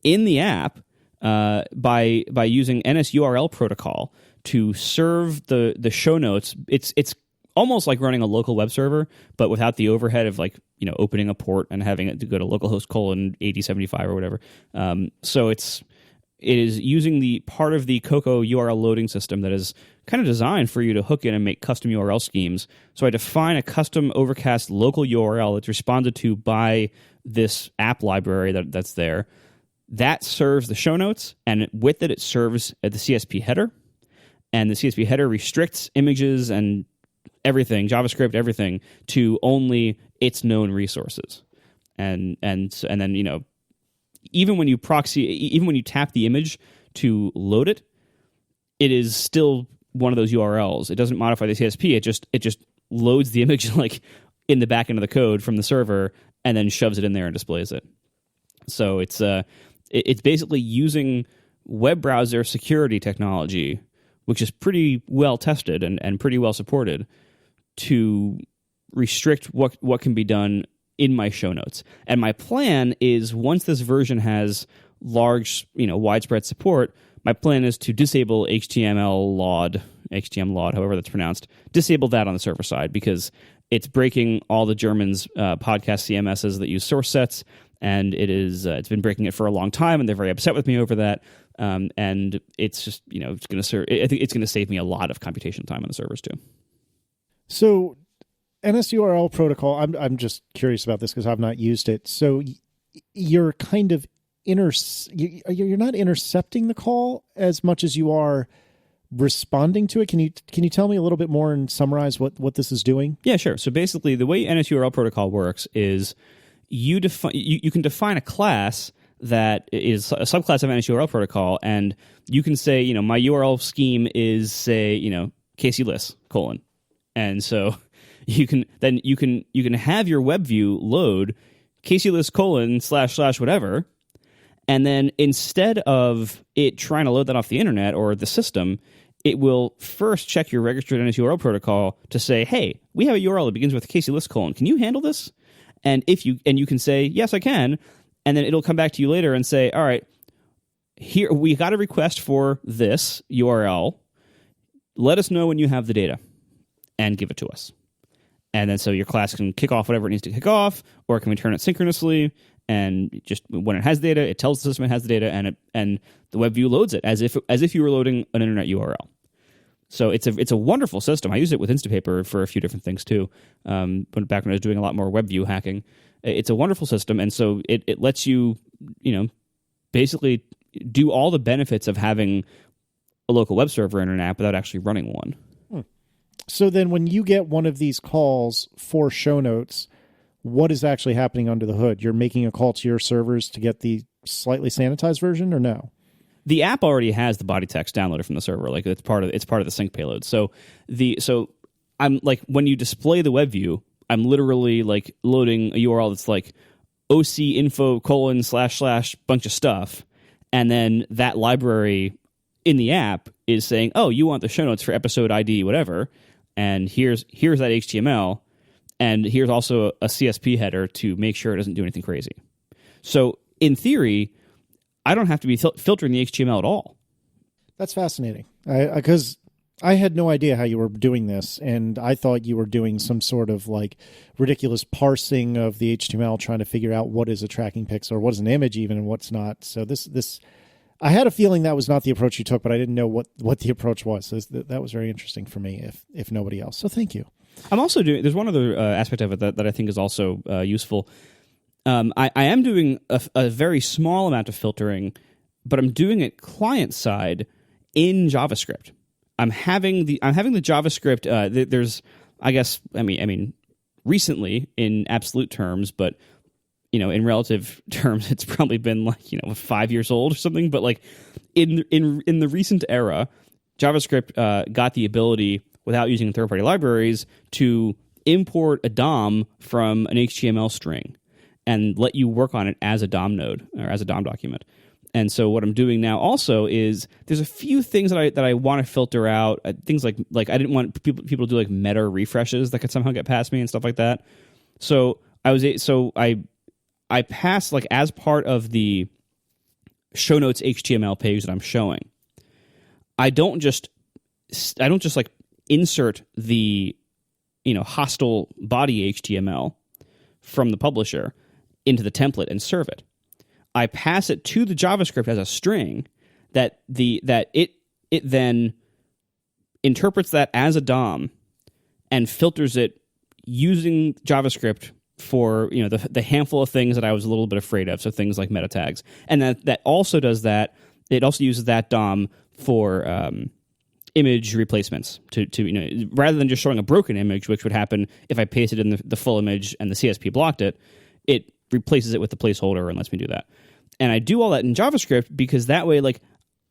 in the app by using NSURL protocol to serve the show notes. It's almost like running a local web server, but without the overhead of opening a port and having it to go to localhost :8075 or whatever. So it is using the part of the Cocoa URL loading system that is kind of designed for you to hook in and make custom URL schemes. So I define a custom Overcast local URL that's responded to by this app library that's there. That serves the show notes, and with it serves the CSP header. And the CSP header restricts images and everything, JavaScript, everything, to only its known resources. And then, even when you tap the image to load it, it is still one of those URLs. It doesn't modify the CSP. It just loads the image like in the back end of the code from the server and then shoves it in there and displays it. So it's basically using web browser security technology, which is pretty well tested and pretty well supported, to restrict what can be done in my show notes. And my plan is, once this version has large, widespread support, my plan is to disable HTML LOD, however that's pronounced, disable that on the server side, because it's breaking all the Germans' podcast CMSs that use source sets, and it's been breaking it for a long time, and they're very upset with me over that. And it's just, it's going to I think it's going to save me a lot of computation time on the servers too. So NSURL protocol, I'm just curious about this because I've not used it. So you're kind of you're not intercepting the call as much as you are responding to it. Can you tell me a little bit more and summarize what this is doing? Yeah, sure. So basically, the way NSURL protocol works is you can define a class that is a subclass of NSURL protocol, and you can say, my URL scheme is, say, Casey Liss : and so you can have your web view load Casey Liss : / whatever, and then instead of it trying to load that off the internet or the system, it will first check your registered NSURL protocol to say, hey, we have a URL that begins with Casey Liss : can you handle this? And you can say, yes, I can. And then it'll come back to you later and say, all right, here we got a request for this URL. Let us know when you have the data and give it to us. And then so your class can kick off whatever it needs to kick off, or it can return it synchronously. And just when it has data, it tells the system it has the data, and the web view loads it as if you were loading an internet URL. So it's a wonderful system. I use it with Instapaper for a few different things too. Back when I was doing a lot more web view hacking, it's a wonderful system, and so it lets you basically do all the benefits of having a local web server in an app without actually running one. So then, when you get one of these calls for show notes, what is actually happening under the hood? You're making a call to your servers to get the slightly sanitized version, or no? The app already has the body text downloaded from the server. Like it's part of the sync payload. So I'm like, when you display the web view, I'm literally like loading a URL that's like ocinfo : / bunch of stuff, and then that library in the app is saying, oh, you want the show notes for episode ID whatever, and here's that HTML, and here's also a CSP header to make sure it doesn't do anything crazy. So in theory, I don't have to be filtering the HTML at all. That's fascinating. Because I had no idea how you were doing this, and I thought you were doing some sort of like ridiculous parsing of the HTML, trying to figure out what is a tracking pixel or what is an image even and what's not. So this I had a feeling that was not the approach you took, but I didn't know what the approach was. So that was very interesting for me, if nobody else. So thank you. I'm also doing. There's one other aspect of it that I think is also useful. I am doing a very small amount of filtering, but I'm doing it client side in JavaScript. I'm having the JavaScript. There's, I guess, I mean, recently in absolute terms, but in relative terms, it's probably been like 5 years old or something. But like in the recent era, JavaScript got the ability, without using third-party libraries, to import a DOM from an HTML string and let you work on it as a DOM node or as a DOM document. And so what I'm doing now also is there's a few things that I want to filter out. Things like I didn't want people to do like meta refreshes that could somehow get past me and stuff like that. So I passed, like, as part of the show notes HTML page that I'm showing, I don't just like insert the hostile body HTML from the publisher into the template and serve it. I pass it to the JavaScript as a string that it then interprets that as a DOM and filters it using JavaScript for the handful of things that I was a little bit afraid of, so things like meta tags, and that also does that. It also uses that DOM for image replacements to rather than just showing a broken image, which would happen if I pasted in the full image and the CSP blocked it. It replaces it with the placeholder and lets me do that. And I do all that in JavaScript because that way, like,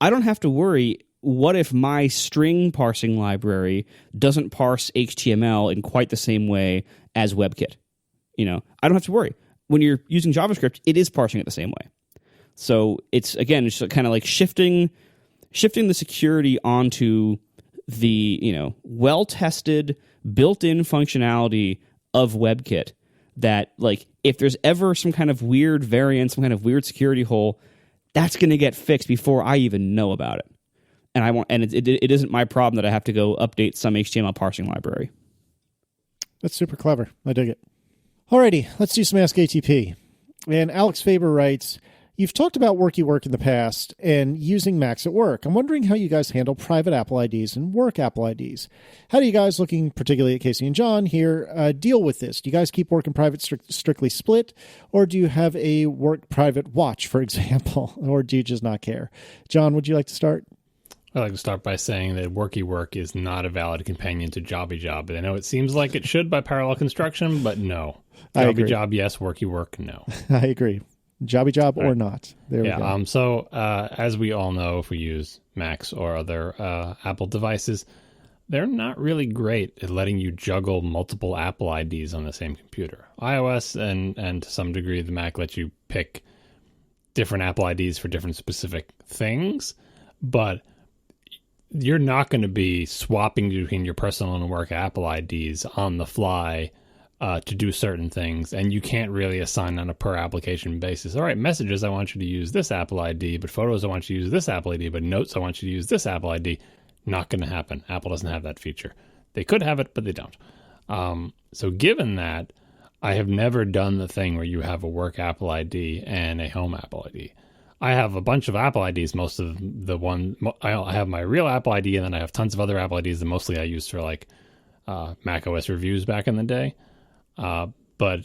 I don't have to worry. What if my string parsing library doesn't parse HTML in quite the same way as WebKit? I don't have to worry. When you're using JavaScript, it is parsing it the same way. So it's just kind of like shifting the security onto the well-tested, built-in functionality of WebKit. That, like, if there's ever some kind of weird variant, some kind of weird security hole, that's going to get fixed before I even know about it. And it isn't my problem that I have to go update some HTML parsing library. That's super clever. I dig it. Alrighty, let's do some Ask ATP. And Alex Faber writes, you've talked about WorkyWork in the past and using Macs at work. I'm wondering how you guys handle private Apple IDs and work Apple IDs. How do you guys, looking particularly at Casey and John here, deal with this? Do you guys keep work and private strictly split, or do you have a work private watch, for example, or do you just not care? John, would you like to start? I'd like to start by saying that WorkyWork is not a valid companion to JobbyJob. I know it seems like it should by parallel construction, but no. JobbyJob, yes. WorkyWork, no. I agree. JobbyJob or not. There we go. So as we all know, if we use Macs or other Apple devices, they're not really great at letting you juggle multiple Apple IDs on the same computer. iOS and to some degree the Mac lets you pick different Apple IDs for different specific things, but you're not going to be swapping between your personal and work Apple IDs on the fly to do certain things, and you can't really assign on a per application basis. All right, messages, I want you to use this Apple ID, but photos, I want you to use this Apple ID, but notes, I want you to use this Apple ID. Not going to happen. Apple doesn't have that feature. They could have it, but they don't. So given that, I have never done the thing where you have a work Apple ID and a home Apple ID. I have a bunch of Apple IDs. Most of the I have my real Apple ID, and then I have tons of other Apple IDs that mostly I used for like Mac OS reviews back in the day. But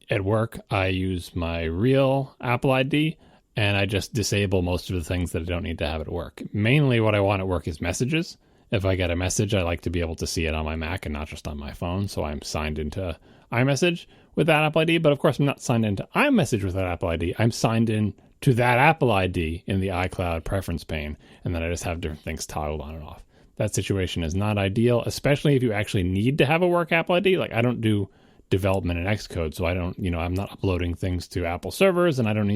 at work, I use my real Apple ID, and I just disable most of the things that I don't need to have at work. Mainly what I want at work is messages. If I get a message, I like to be able to see it on my Mac and not just on my phone. So I'm signed into iMessage with that Apple ID. But of course, I'm not signed into iMessage with that Apple ID. I'm signed in to that Apple ID in the iCloud preference pane, and then I just have different things toggled on and off. That situation is not ideal, especially if you actually need to have a work Apple ID. Like, I don't do development in Xcode, so I don't, I'm not uploading things to Apple servers, and I don't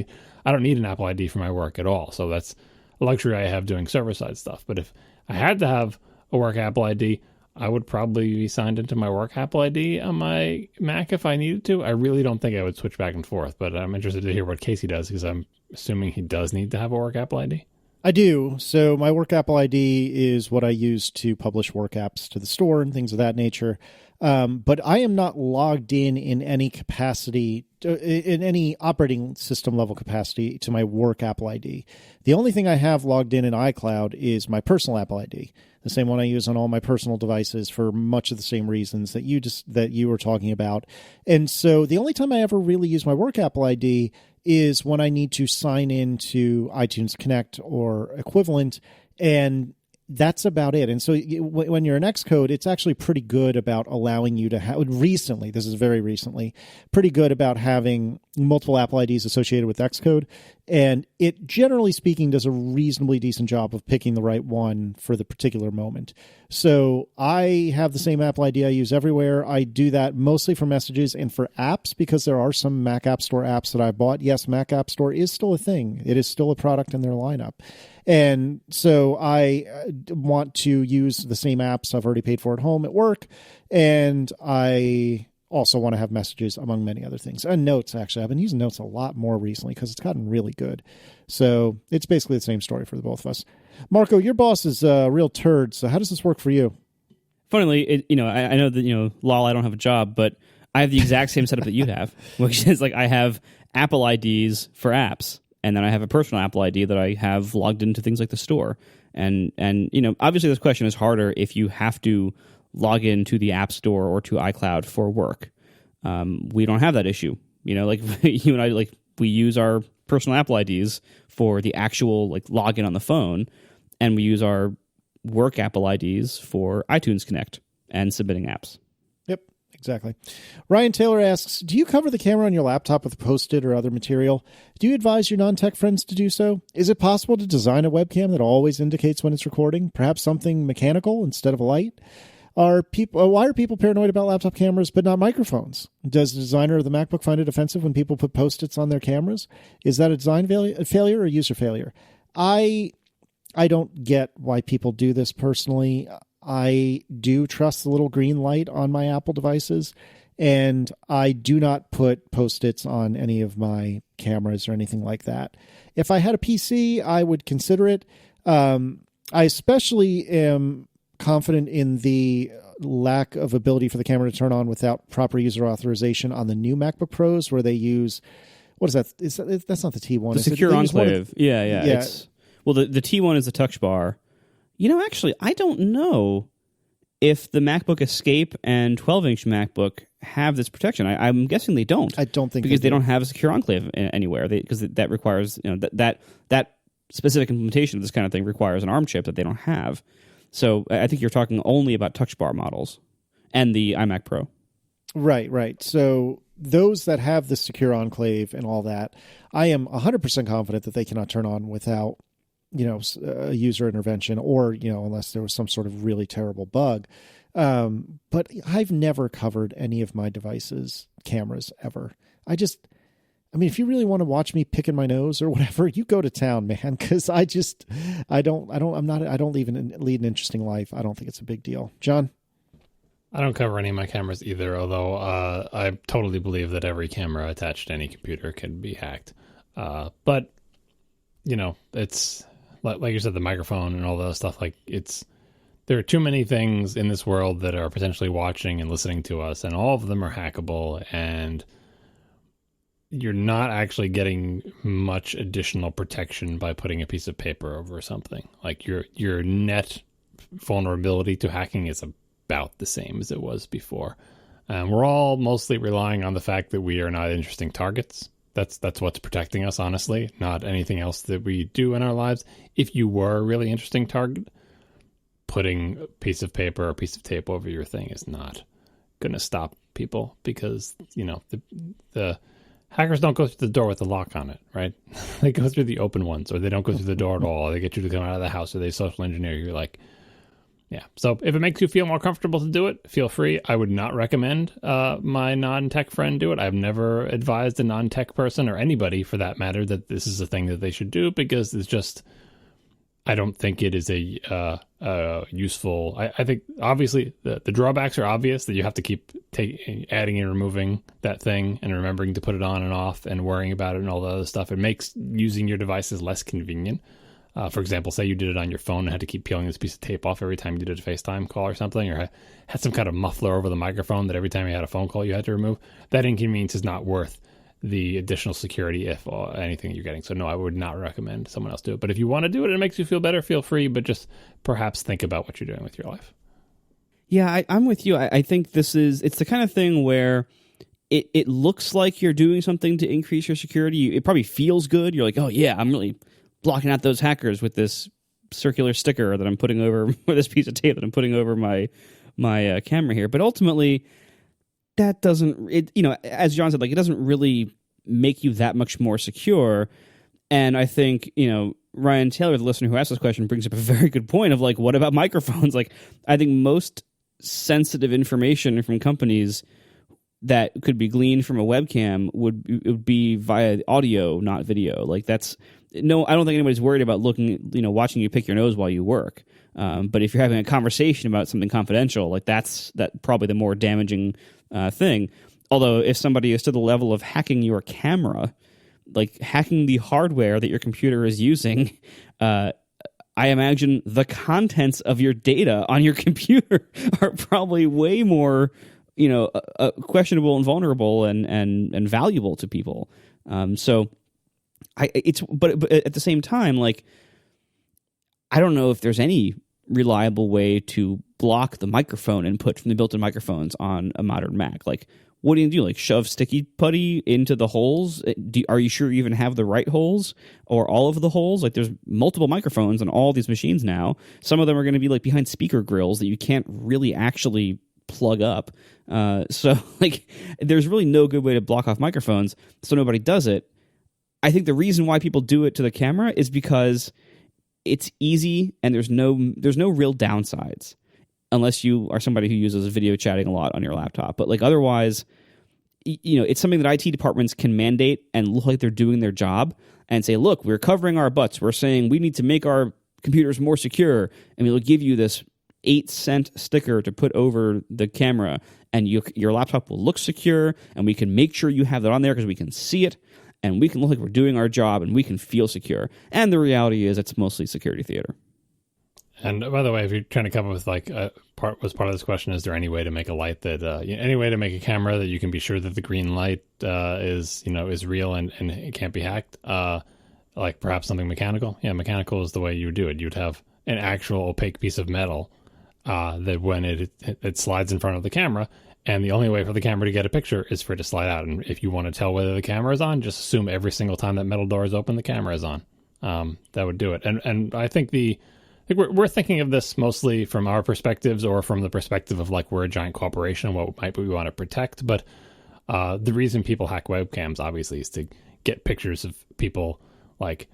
need an Apple ID for my work at all. So that's a luxury I have doing server-side stuff. But if I had to have a work Apple ID, I would probably be signed into my work Apple ID on my Mac if I needed to. I really don't think I would switch back and forth, but I'm interested to hear what Casey does, because I'm assuming he does need to have a work Apple ID. I do. So my work Apple ID is what I use to publish work apps to the store and things of that nature. But I am not logged in any capacity, in any operating system level capacity to my work Apple ID. The only thing I have logged in iCloud is my personal Apple ID, the same one I use on all my personal devices for much of the same reasons that you were talking about. And so the only time I ever really use my work Apple ID is when I need to sign in to iTunes Connect or equivalent, and that's about it. And so when you're in Xcode, it's actually pretty good about allowing you to have, this is very recently, pretty good about having multiple Apple IDs associated with Xcode. And it, generally speaking, does a reasonably decent job of picking the right one for the particular moment. So I have the same Apple ID I use everywhere. I do that mostly for messages and for apps, because there are some Mac App Store apps that I bought. Yes, Mac App Store is still a thing. It is still a product in their lineup. And so I want to use the same apps I've already paid for at home, at work. And I also want to have messages, among many other things. And Notes, actually. I've been using Notes a lot more recently because it's gotten really good. So it's basically the same story for the both of us. Marco, your boss is a real turd, so how does this work for you? Funnily, I know that, lol, I don't have a job, but I have the exact same setup that you have, which is like I have Apple IDs for apps, and then I have a personal Apple ID that I have logged into things like the store. And obviously this question is harder if you have to log into the App Store or to iCloud for work. We don't have that issue. Like you and I, like we use our personal Apple IDs for the actual like login on the phone, and we use our work Apple IDs for iTunes Connect and submitting apps. Yep, exactly. Ryan Taylor asks, do you cover the camera on your laptop with Post-it or other material? Do you advise your non-tech friends to do so? Is it possible to design a webcam that always indicates when it's recording? Perhaps something mechanical instead of a light? Why are people paranoid about laptop cameras but not microphones? Does the designer of the MacBook find it offensive when people put Post-its on their cameras? Is that a design failure or user failure? I don't get why people do this personally. I do trust the little green light on my Apple devices, and I do not put Post-its on any of my cameras or anything like that. If I had a PC, I would consider it. I especially am confident in the lack of ability for the camera to turn on without proper user authorization on the new MacBook Pros, where they use, what is that? That's not the T1. The Secure Enclave. Yeah. Well, the T1 is the touch bar. Actually, I don't know if the MacBook Escape and 12-inch MacBook have this protection. I'm guessing they don't. I don't think because they don't have a Secure Enclave anywhere. Because that requires that specific implementation of this kind of thing requires an ARM chip that they don't have. So I think you're talking only about touch bar models and the iMac Pro. Right. So those that have the Secure Enclave and all that, I am 100% confident that they cannot turn on without, a user intervention or, unless there was some sort of really terrible bug. But I've never covered any of my devices' cameras ever. If you really want to watch me picking my nose or whatever, you go to town, man. Because I don't lead an interesting life. I don't think it's a big deal. John? I don't cover any of my cameras either, although I totally believe that every camera attached to any computer can be hacked. But, it's like you said, the microphone and all that stuff. There are too many things in this world that are potentially watching and listening to us, and all of them are hackable, and you're not actually getting much additional protection by putting a piece of paper over something. Like your net vulnerability to hacking is about the same as it was before. We're all mostly relying on the fact that we are not interesting targets. That's what's protecting us, honestly, not anything else that we do in our lives. If you were a really interesting target, putting a piece of paper or a piece of tape over your thing is not going to stop people, because, the hackers don't go through the door with the lock on it, right? They go through the open ones, or they don't go through the door at all. They get you to come out of the house, or they social engineer you. Yeah. So if it makes you feel more comfortable to do it, feel free. I would not recommend my non-tech friend do it. I've never advised a non-tech person, or anybody for that matter, that this is a thing that they should do, because it's just, I don't think it is a useful. I think obviously the drawbacks are obvious, that you have to keep adding and removing that thing and remembering to put it on and off and worrying about it and all the other stuff. It makes using your devices less convenient. For example, say you did it on your phone and had to keep peeling this piece of tape off every time you did a FaceTime call or something, or had some kind of muffler over the microphone that every time you had a phone call you had to remove. That inconvenience is not worth the additional security, if anything, you're getting. So no, I would not recommend someone else do it. But if you want to do it and it makes you feel better, feel free, but just perhaps think about what you're doing with your life. Yeah, I'm with you. I think it's the kind of thing where it looks like you're doing something to increase your security. It probably feels good. You're like, oh yeah, I'm really blocking out those hackers with this circular sticker that I'm putting over, or this piece of tape that I'm putting over my camera here. But ultimately, that doesn't, as John said, it doesn't really make you that much more secure. And I think, Ryan Taylor, the listener who asked this question, brings up a very good point of like, what about microphones? Like, I think most sensitive information from companies that could be gleaned from a webcam would be via audio, not video. Like I don't think anybody's worried about watching you pick your nose while you work. But if you're having a conversation about something confidential, like that's probably the more damaging thing. Although if somebody is to the level of hacking your camera, like hacking the hardware that your computer is using, I imagine the contents of your data on your computer are probably way more, questionable and vulnerable and valuable to people. But at the same time, like, I don't know if there's any reliable way to block the microphone input from the built-in microphones on a modern Mac. Like, what do you do? Like, shove sticky putty into the holes? Are you sure you even have the right holes or all of the holes? Like, there's multiple microphones on all these machines now. Some of them are going to be like behind speaker grills that you can't really actually plug up. So like, there's really no good way to block off microphones, so nobody does it. I think the reason why people do it to the camera is because it's easy and there's no real downsides. Unless you are somebody who uses video chatting a lot on your laptop. But like otherwise, it's something that IT departments can mandate and look like they're doing their job and say, look, we're covering our butts. We're saying we need to make our computers more secure, and we'll give you this 8-cent sticker to put over the camera, and your laptop will look secure, and we can make sure you have that on there because we can see it, and we can look like we're doing our job, and we can feel secure. And the reality is it's mostly security theater. And by the way, if you're trying to come up with like part of this question, is there any way to make a light that any way to make a camera that you can be sure that the green light is real and it can't be hacked? Like perhaps something mechanical. Yeah, mechanical is the way you would do it. You'd have an actual opaque piece of metal that when it slides in front of the camera, and the only way for the camera to get a picture is for it to slide out. And if you want to tell whether the camera is on, just assume every single time that metal door is open, the camera is on. That would do it. And I think we're thinking of this mostly from our perspectives or from the perspective of like we're a giant corporation, what might we want to protect. But the reason people hack webcams obviously is to get pictures of people like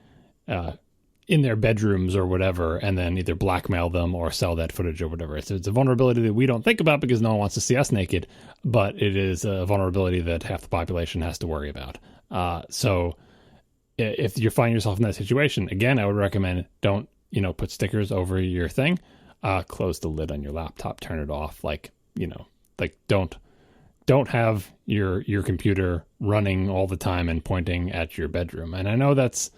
in their bedrooms or whatever, and then either blackmail them or sell that footage or whatever. It's a vulnerability that we don't think about because no one wants to see us naked, but it is a vulnerability that half the population has to worry about. So if you find yourself in that situation, again, I would recommend don't put stickers over your thing. Close the lid on your laptop, turn it off. Like don't have your computer running all the time and pointing at your bedroom. And I know that's,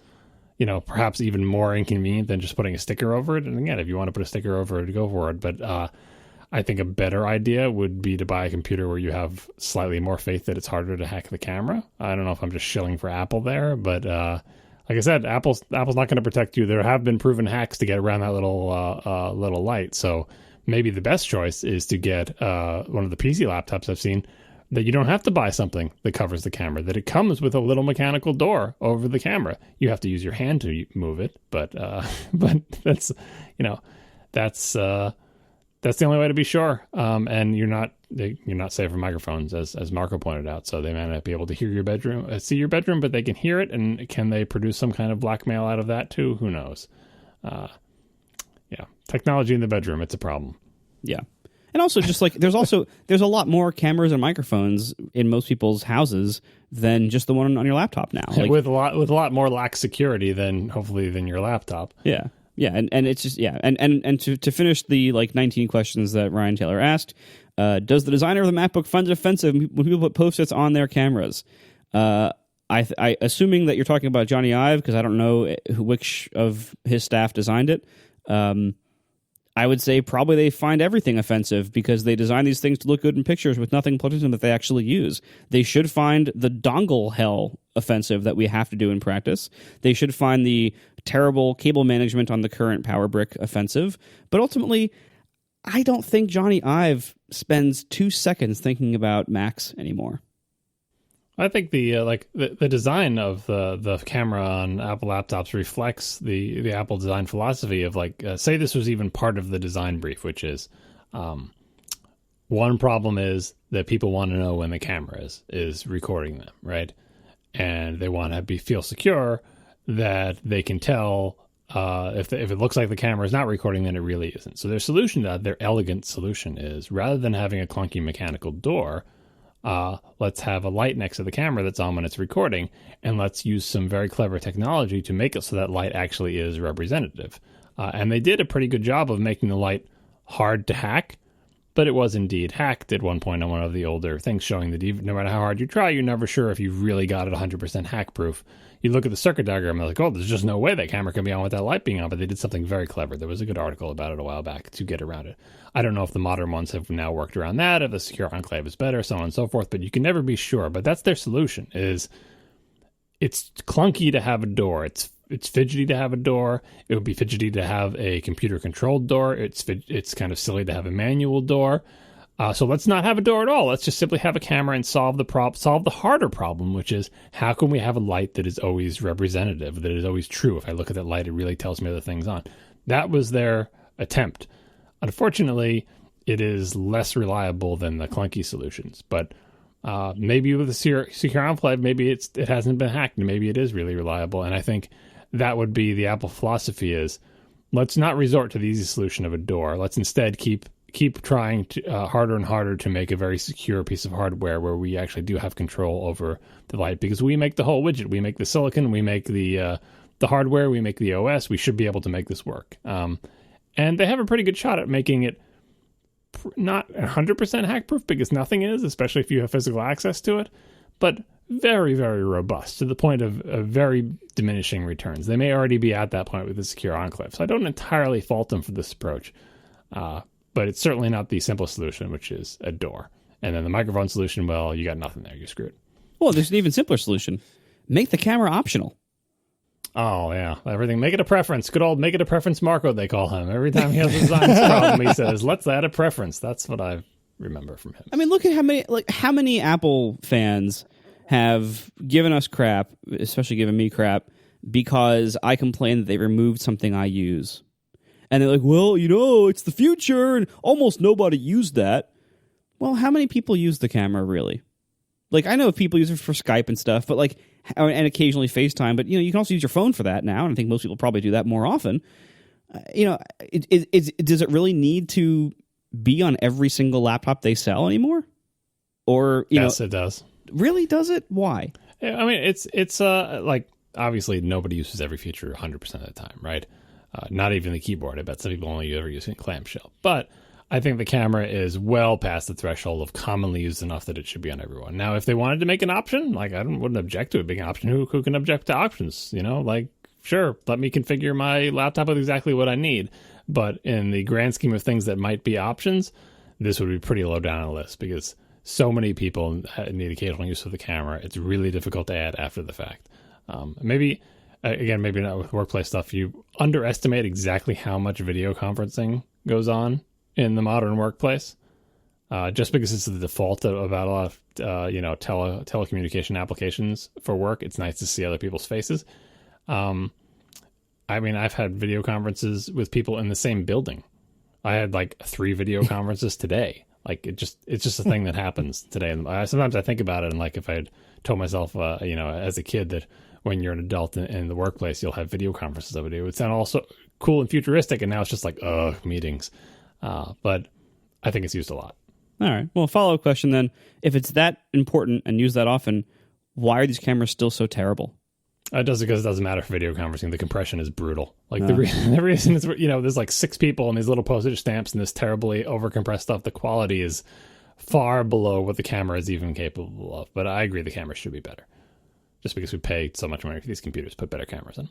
perhaps even more inconvenient than just putting a sticker over it. And again, if you want to put a sticker over it, go for it. But I think a better idea would be to buy a computer where you have slightly more faith that it's harder to hack the camera. I don't know if I'm just shilling for Apple there, but like I said, Apple's not going to protect you. There have been proven hacks to get around that little light. So maybe the best choice is to get one of the PC laptops I've seen that you don't have to buy something that covers the camera, that it comes with a little mechanical door over the camera. You have to use your hand to move it, but that's the only way to be sure. And you're not safe from microphones, as Marco pointed out. So they might not be able to hear your bedroom, see your bedroom, but they can hear it. And can they produce some kind of blackmail out of that too? Who knows? Technology in the bedroom, it's a problem. Yeah. And also, just like there's a lot more cameras and microphones in most people's houses than just the one on your laptop now. Like, with a lot more lax security than your laptop. Yeah, and it's just and to finish the 19 questions that Ryan Taylor asked, does the designer of the MacBook find it offensive when people put Post-its on their cameras? I assuming that you're talking about Johnny Ive, because I don't know which of his staff designed it. I would say probably they find everything offensive because they design these things to look good in pictures with nothing plugged into them that they actually use. They should find the dongle hell offensive that we have to do in practice. They should find the terrible cable management on the current Power Brick offensive. But ultimately, I don't think Johnny Ive spends 2 seconds thinking about Macs anymore. I think the design of the camera on Apple laptops reflects the Apple design philosophy of say this was even part of the design brief, which is one problem is that people want to know when the camera is recording them, right? And they want to feel secure that they can tell if it looks like the camera is not recording, then it really isn't. So their solution, their elegant solution is, rather than having a clunky mechanical door, let's have a light next to the camera that's on when it's recording, and let's use some very clever technology to make it so that light actually is representative. And they did a pretty good job of making the light hard to hack, but it was indeed hacked at one point on one of the older things, showing that even, no matter how hard you try, you're never sure if you've really got it 100% hack-proof. You look at the circuit diagram and like, oh, there's just no way that camera can be on with that light being on, but they did something very clever. There was a good article about it a while back to get around it. I don't know if the modern ones have now worked around that, if the secure enclave is better, so on and so forth, but you can never be sure. But that's their solution, is it's clunky to have a door. It's fidgety to have a door. It would be fidgety to have a computer-controlled door. It's kind of silly to have a manual door. So let's not have a door at all. Let's just simply have a camera and solve the harder problem, which is, how can we have a light that is always representative, that is always true? If I look at that light, it really tells me the thing's on. That was their attempt. Unfortunately, it is less reliable than the clunky solutions. But maybe with the secure enclave, maybe it hasn't been hacked, and maybe it is really reliable. And I think that would be the Apple philosophy, is let's not resort to the easy solution of a door. Let's instead keep trying to, harder and harder to make a very secure piece of hardware where we actually do have control over the light, because we make the whole widget. We make the silicon, we make the hardware, we make the OS. We should be able to make this work. And they have a pretty good shot at making it not 100% hack-proof, because nothing is, especially if you have physical access to it, but very, very robust, to the point of very diminishing returns. They may already be at that point with the secure enclave, so I don't entirely fault them for this approach. But it's certainly not the simplest solution, which is a door. And then the microphone solution, well, you got nothing there. You're screwed. Well, there's an even simpler solution. Make the camera optional. Oh, yeah. Everything. Make it a preference. Good old make it a preference Marco, they call him. Every time he has a design problem, he says, let's add a preference. That's what I remember from him. I mean, look at how many Apple fans have given us crap, especially given me crap, because I complained that they removed something I use. And they're like, well, it's the future, and almost nobody used that. Well, how many people use the camera, really? Like, I know people use it for Skype and stuff, but and occasionally FaceTime, but, you can also use your phone for that now, and I think most people probably do that more often. Does it really need to be on every single laptop they sell anymore? Or, yes, it does. Really, does it? Why? I mean, it's obviously nobody uses every feature 100% of the time, right? Not even the keyboard. I bet some people only ever use a clamshell. But I think the camera is well past the threshold of commonly used enough that it should be on everyone. Now, if they wanted to make an option, I wouldn't object to it being an option. Who can object to options? Sure, let me configure my laptop with exactly what I need. But in the grand scheme of things that might be options, this would be pretty low down on the list, because so many people need occasional use of the camera. It's really difficult to add after the fact. Maybe not with workplace stuff. You underestimate exactly how much video conferencing goes on in the modern workplace. Just because it's the default about a lot of telecommunication applications for work, it's nice to see other people's faces. I've had video conferences with people in the same building. I had 3 video conferences today. It's just a thing that happens today. And sometimes I think about it, and if I had told myself, as a kid, that when you're an adult in the workplace, you'll have video conferences every day, it would sound all so cool and futuristic. And now it's just meetings. But I think it's used a lot. All right. Well, follow-up question then. If it's that important and used that often, why are these cameras still so terrible? It does, because it doesn't matter for video conferencing. The compression is brutal. The reason is, there's 6 people and these little postage stamps and this terribly overcompressed stuff. The quality is far below what the camera is even capable of. But I agree the camera should be better. Just because we pay so much money for these computers, put better cameras in.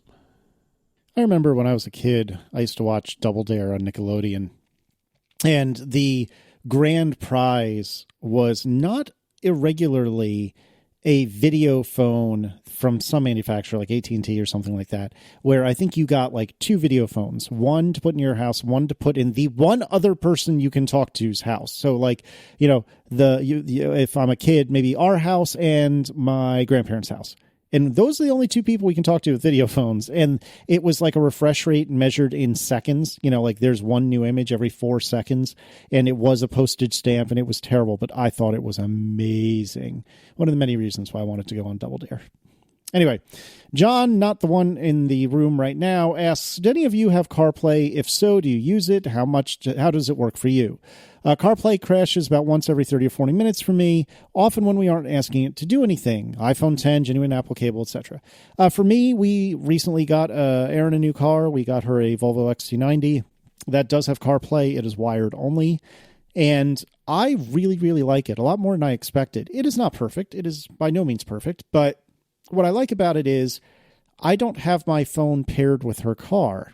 I remember when I was a kid, I used to watch Double Dare on Nickelodeon. And the grand prize was not irregularly a video phone from some manufacturer like AT&T or something like that, where I think you got 2 video phones, one to put in your house, one to put in the one other person you can talk to's house. So if I'm a kid, maybe our house and my grandparents' house. And those are the only 2 people we can talk to with video phones. And it was a refresh rate measured in seconds. There's one new image every 4 seconds. And it was a postage stamp, and it was terrible. But I thought it was amazing. One of the many reasons why I wanted to go on Double Dare. Anyway, John, not the one in the room right now, asks, do any of you have CarPlay? If so, do you use it? How does it work for you? CarPlay crashes about once every 30 or 40 minutes for me, often when we aren't asking it to do anything. iPhone 10, genuine Apple cable, etc. For me, we recently got Erin a new car. We got her a Volvo XC90 that does have CarPlay. It is wired only. And I really, really like it. A lot more than I expected. It is not perfect. It is by no means perfect. But what I like about it is I don't have my phone paired with her car.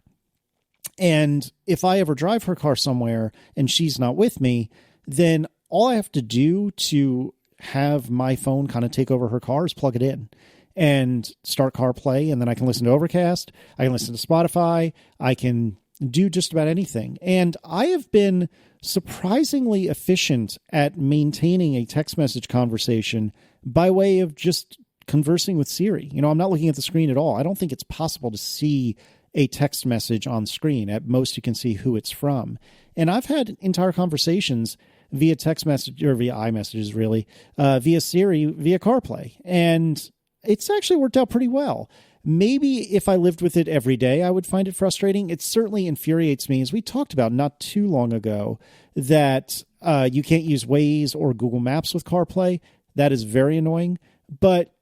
And if I ever drive her car somewhere and she's not with me, then all I have to do to have my phone kind of take over her car is plug it in and start CarPlay. And then I can listen to Overcast. I can listen to Spotify. I can do just about anything. And I have been surprisingly efficient at maintaining a text message conversation by way of just conversing with Siri. You know, I'm not looking at the screen at all. I don't think it's possible to see a text message on screen. At most, you can see who it's from. And I've had entire conversations via text message or via iMessages, really, via Siri, via CarPlay. And it's actually worked out pretty well. Maybe if I lived with it every day, I would find it frustrating. It certainly infuriates me, as we talked about not too long ago, that you can't use Waze or Google Maps with CarPlay. That is very annoying. But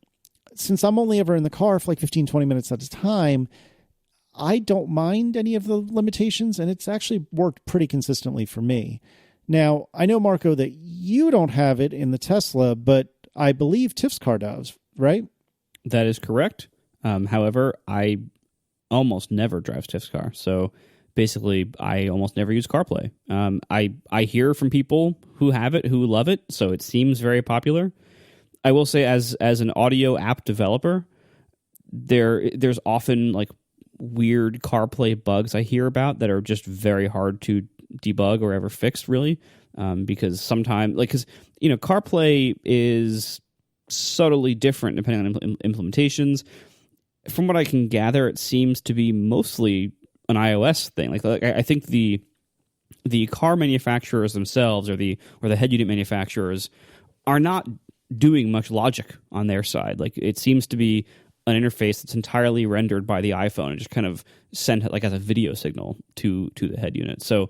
since I'm only ever in the car for like 15, 20 minutes at a time, I don't mind any of the limitations, and it's actually worked pretty consistently for me. Now, I know, Marco, that you don't have it in the Tesla, but I believe Tiff's car does, right? That is correct. However, I almost never drive Tiff's car, so basically I almost never use CarPlay. I hear from people who have it, who love it, so it seems very popular. I will say, as an audio app developer, there's often like weird CarPlay bugs I hear about that are just very hard to debug or ever fix, really, because sometimes, because CarPlay is subtly different depending on implementations. From what I can gather, it seems to be mostly an iOS thing. Like I think the car manufacturers themselves, or the head unit manufacturers, are not doing much logic on their side. Like, it seems to be an interface that's entirely rendered by the iPhone and just kind of sent like as a video signal to the head unit. So,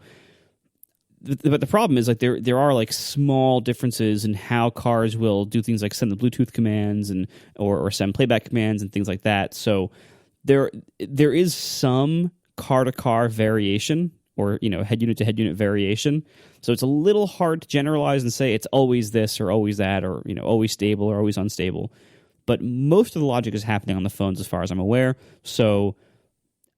but the problem is, like, there are like small differences in how cars will do things like send the Bluetooth commands and or send playback commands and things like that. So there is some car to car variation, or head unit to head unit variation. So it's a little hard to generalize and say it's always this or always that, or always stable or always unstable. But most of the logic is happening on the phones, as far as I'm aware. So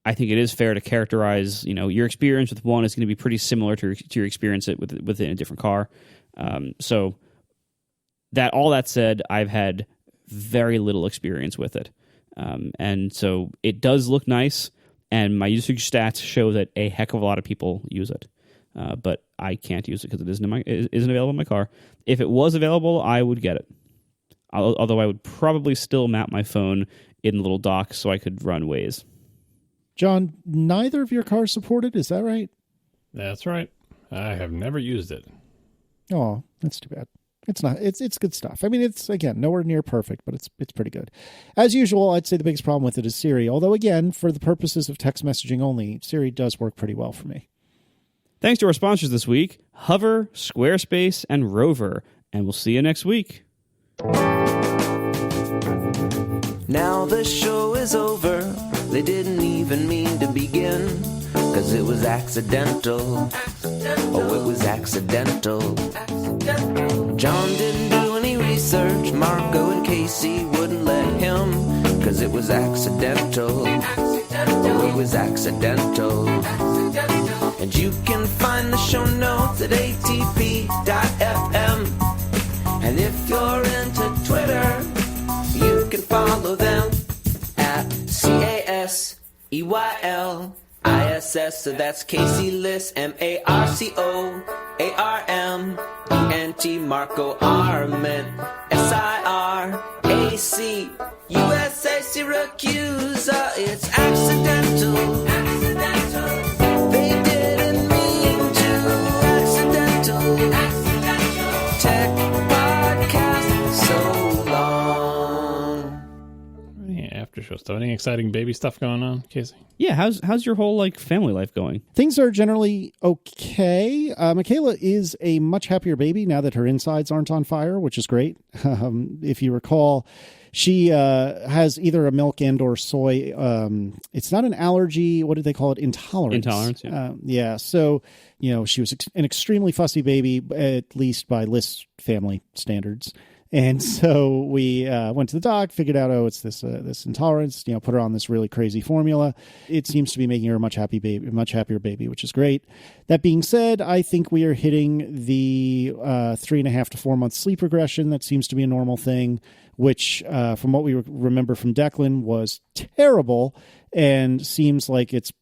I think it is fair to characterize, your experience with one is going to be pretty similar to your experience within a different car. So all that said, I've had very little experience with it. And so it does look nice, and my usage stats show that a heck of a lot of people use it. But I can't use it because it isn't available in my car. If it was available, I would get it. Although I would probably still mount my phone in the little dock so I could run Waze. John, neither of your cars support it, is that right? That's right. I have never used it. Oh, that's too bad. It's not. It's good stuff. I mean, it's, again, nowhere near perfect, but it's pretty good. As usual, I'd say the biggest problem with it is Siri. Although, again, for the purposes of text messaging only, Siri does work pretty well for me. Thanks to our sponsors this week, Hover, Squarespace, and Rover. And we'll see you next week. Now the show is over. They didn't even mean to begin, 'cause it was accidental. Oh, it was accidental. John didn't do any research. Marco and Casey wouldn't let him, 'cause it was accidental. Oh, it was accidental. And you can find the show notes at atp.fm. And if you're into Twitter, you can follow them at CASEYLISS. So that's Casey Liss, MARCOARMENT, Marco Arment, SIRAC, USA Syracuse. It's accidental. They didn't mean to. Accidental. Tech podcast so long. show stuff. Any exciting baby stuff going on, Casey? Yeah, how's your whole like family life going? Things are generally okay. Michaela is a much happier baby now that her insides aren't on fire, which is great. If you recall, she has either a milk and or soy. It's not an allergy. What did they call it? Intolerance. Intolerance, yeah. Yeah. So, she was an extremely fussy baby, at least by List's family standards. And so we went to the doc, figured out, it's this intolerance, put her on this really crazy formula. It seems to be making her a much happier baby, which is great. That being said, I think we are hitting the 3.5 to 4 month sleep regression. That seems to be a normal thing, which from what we remember from Declan was terrible and seems like it's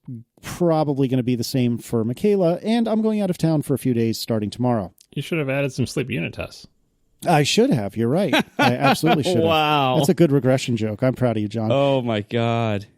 probably going to be the same for Michaela. And I'm going out of town for a few days starting tomorrow. You should have added some sleep unit tests. I should have. You're right. I absolutely should have. Wow. That's a good regression joke. I'm proud of you, John. Oh, my God.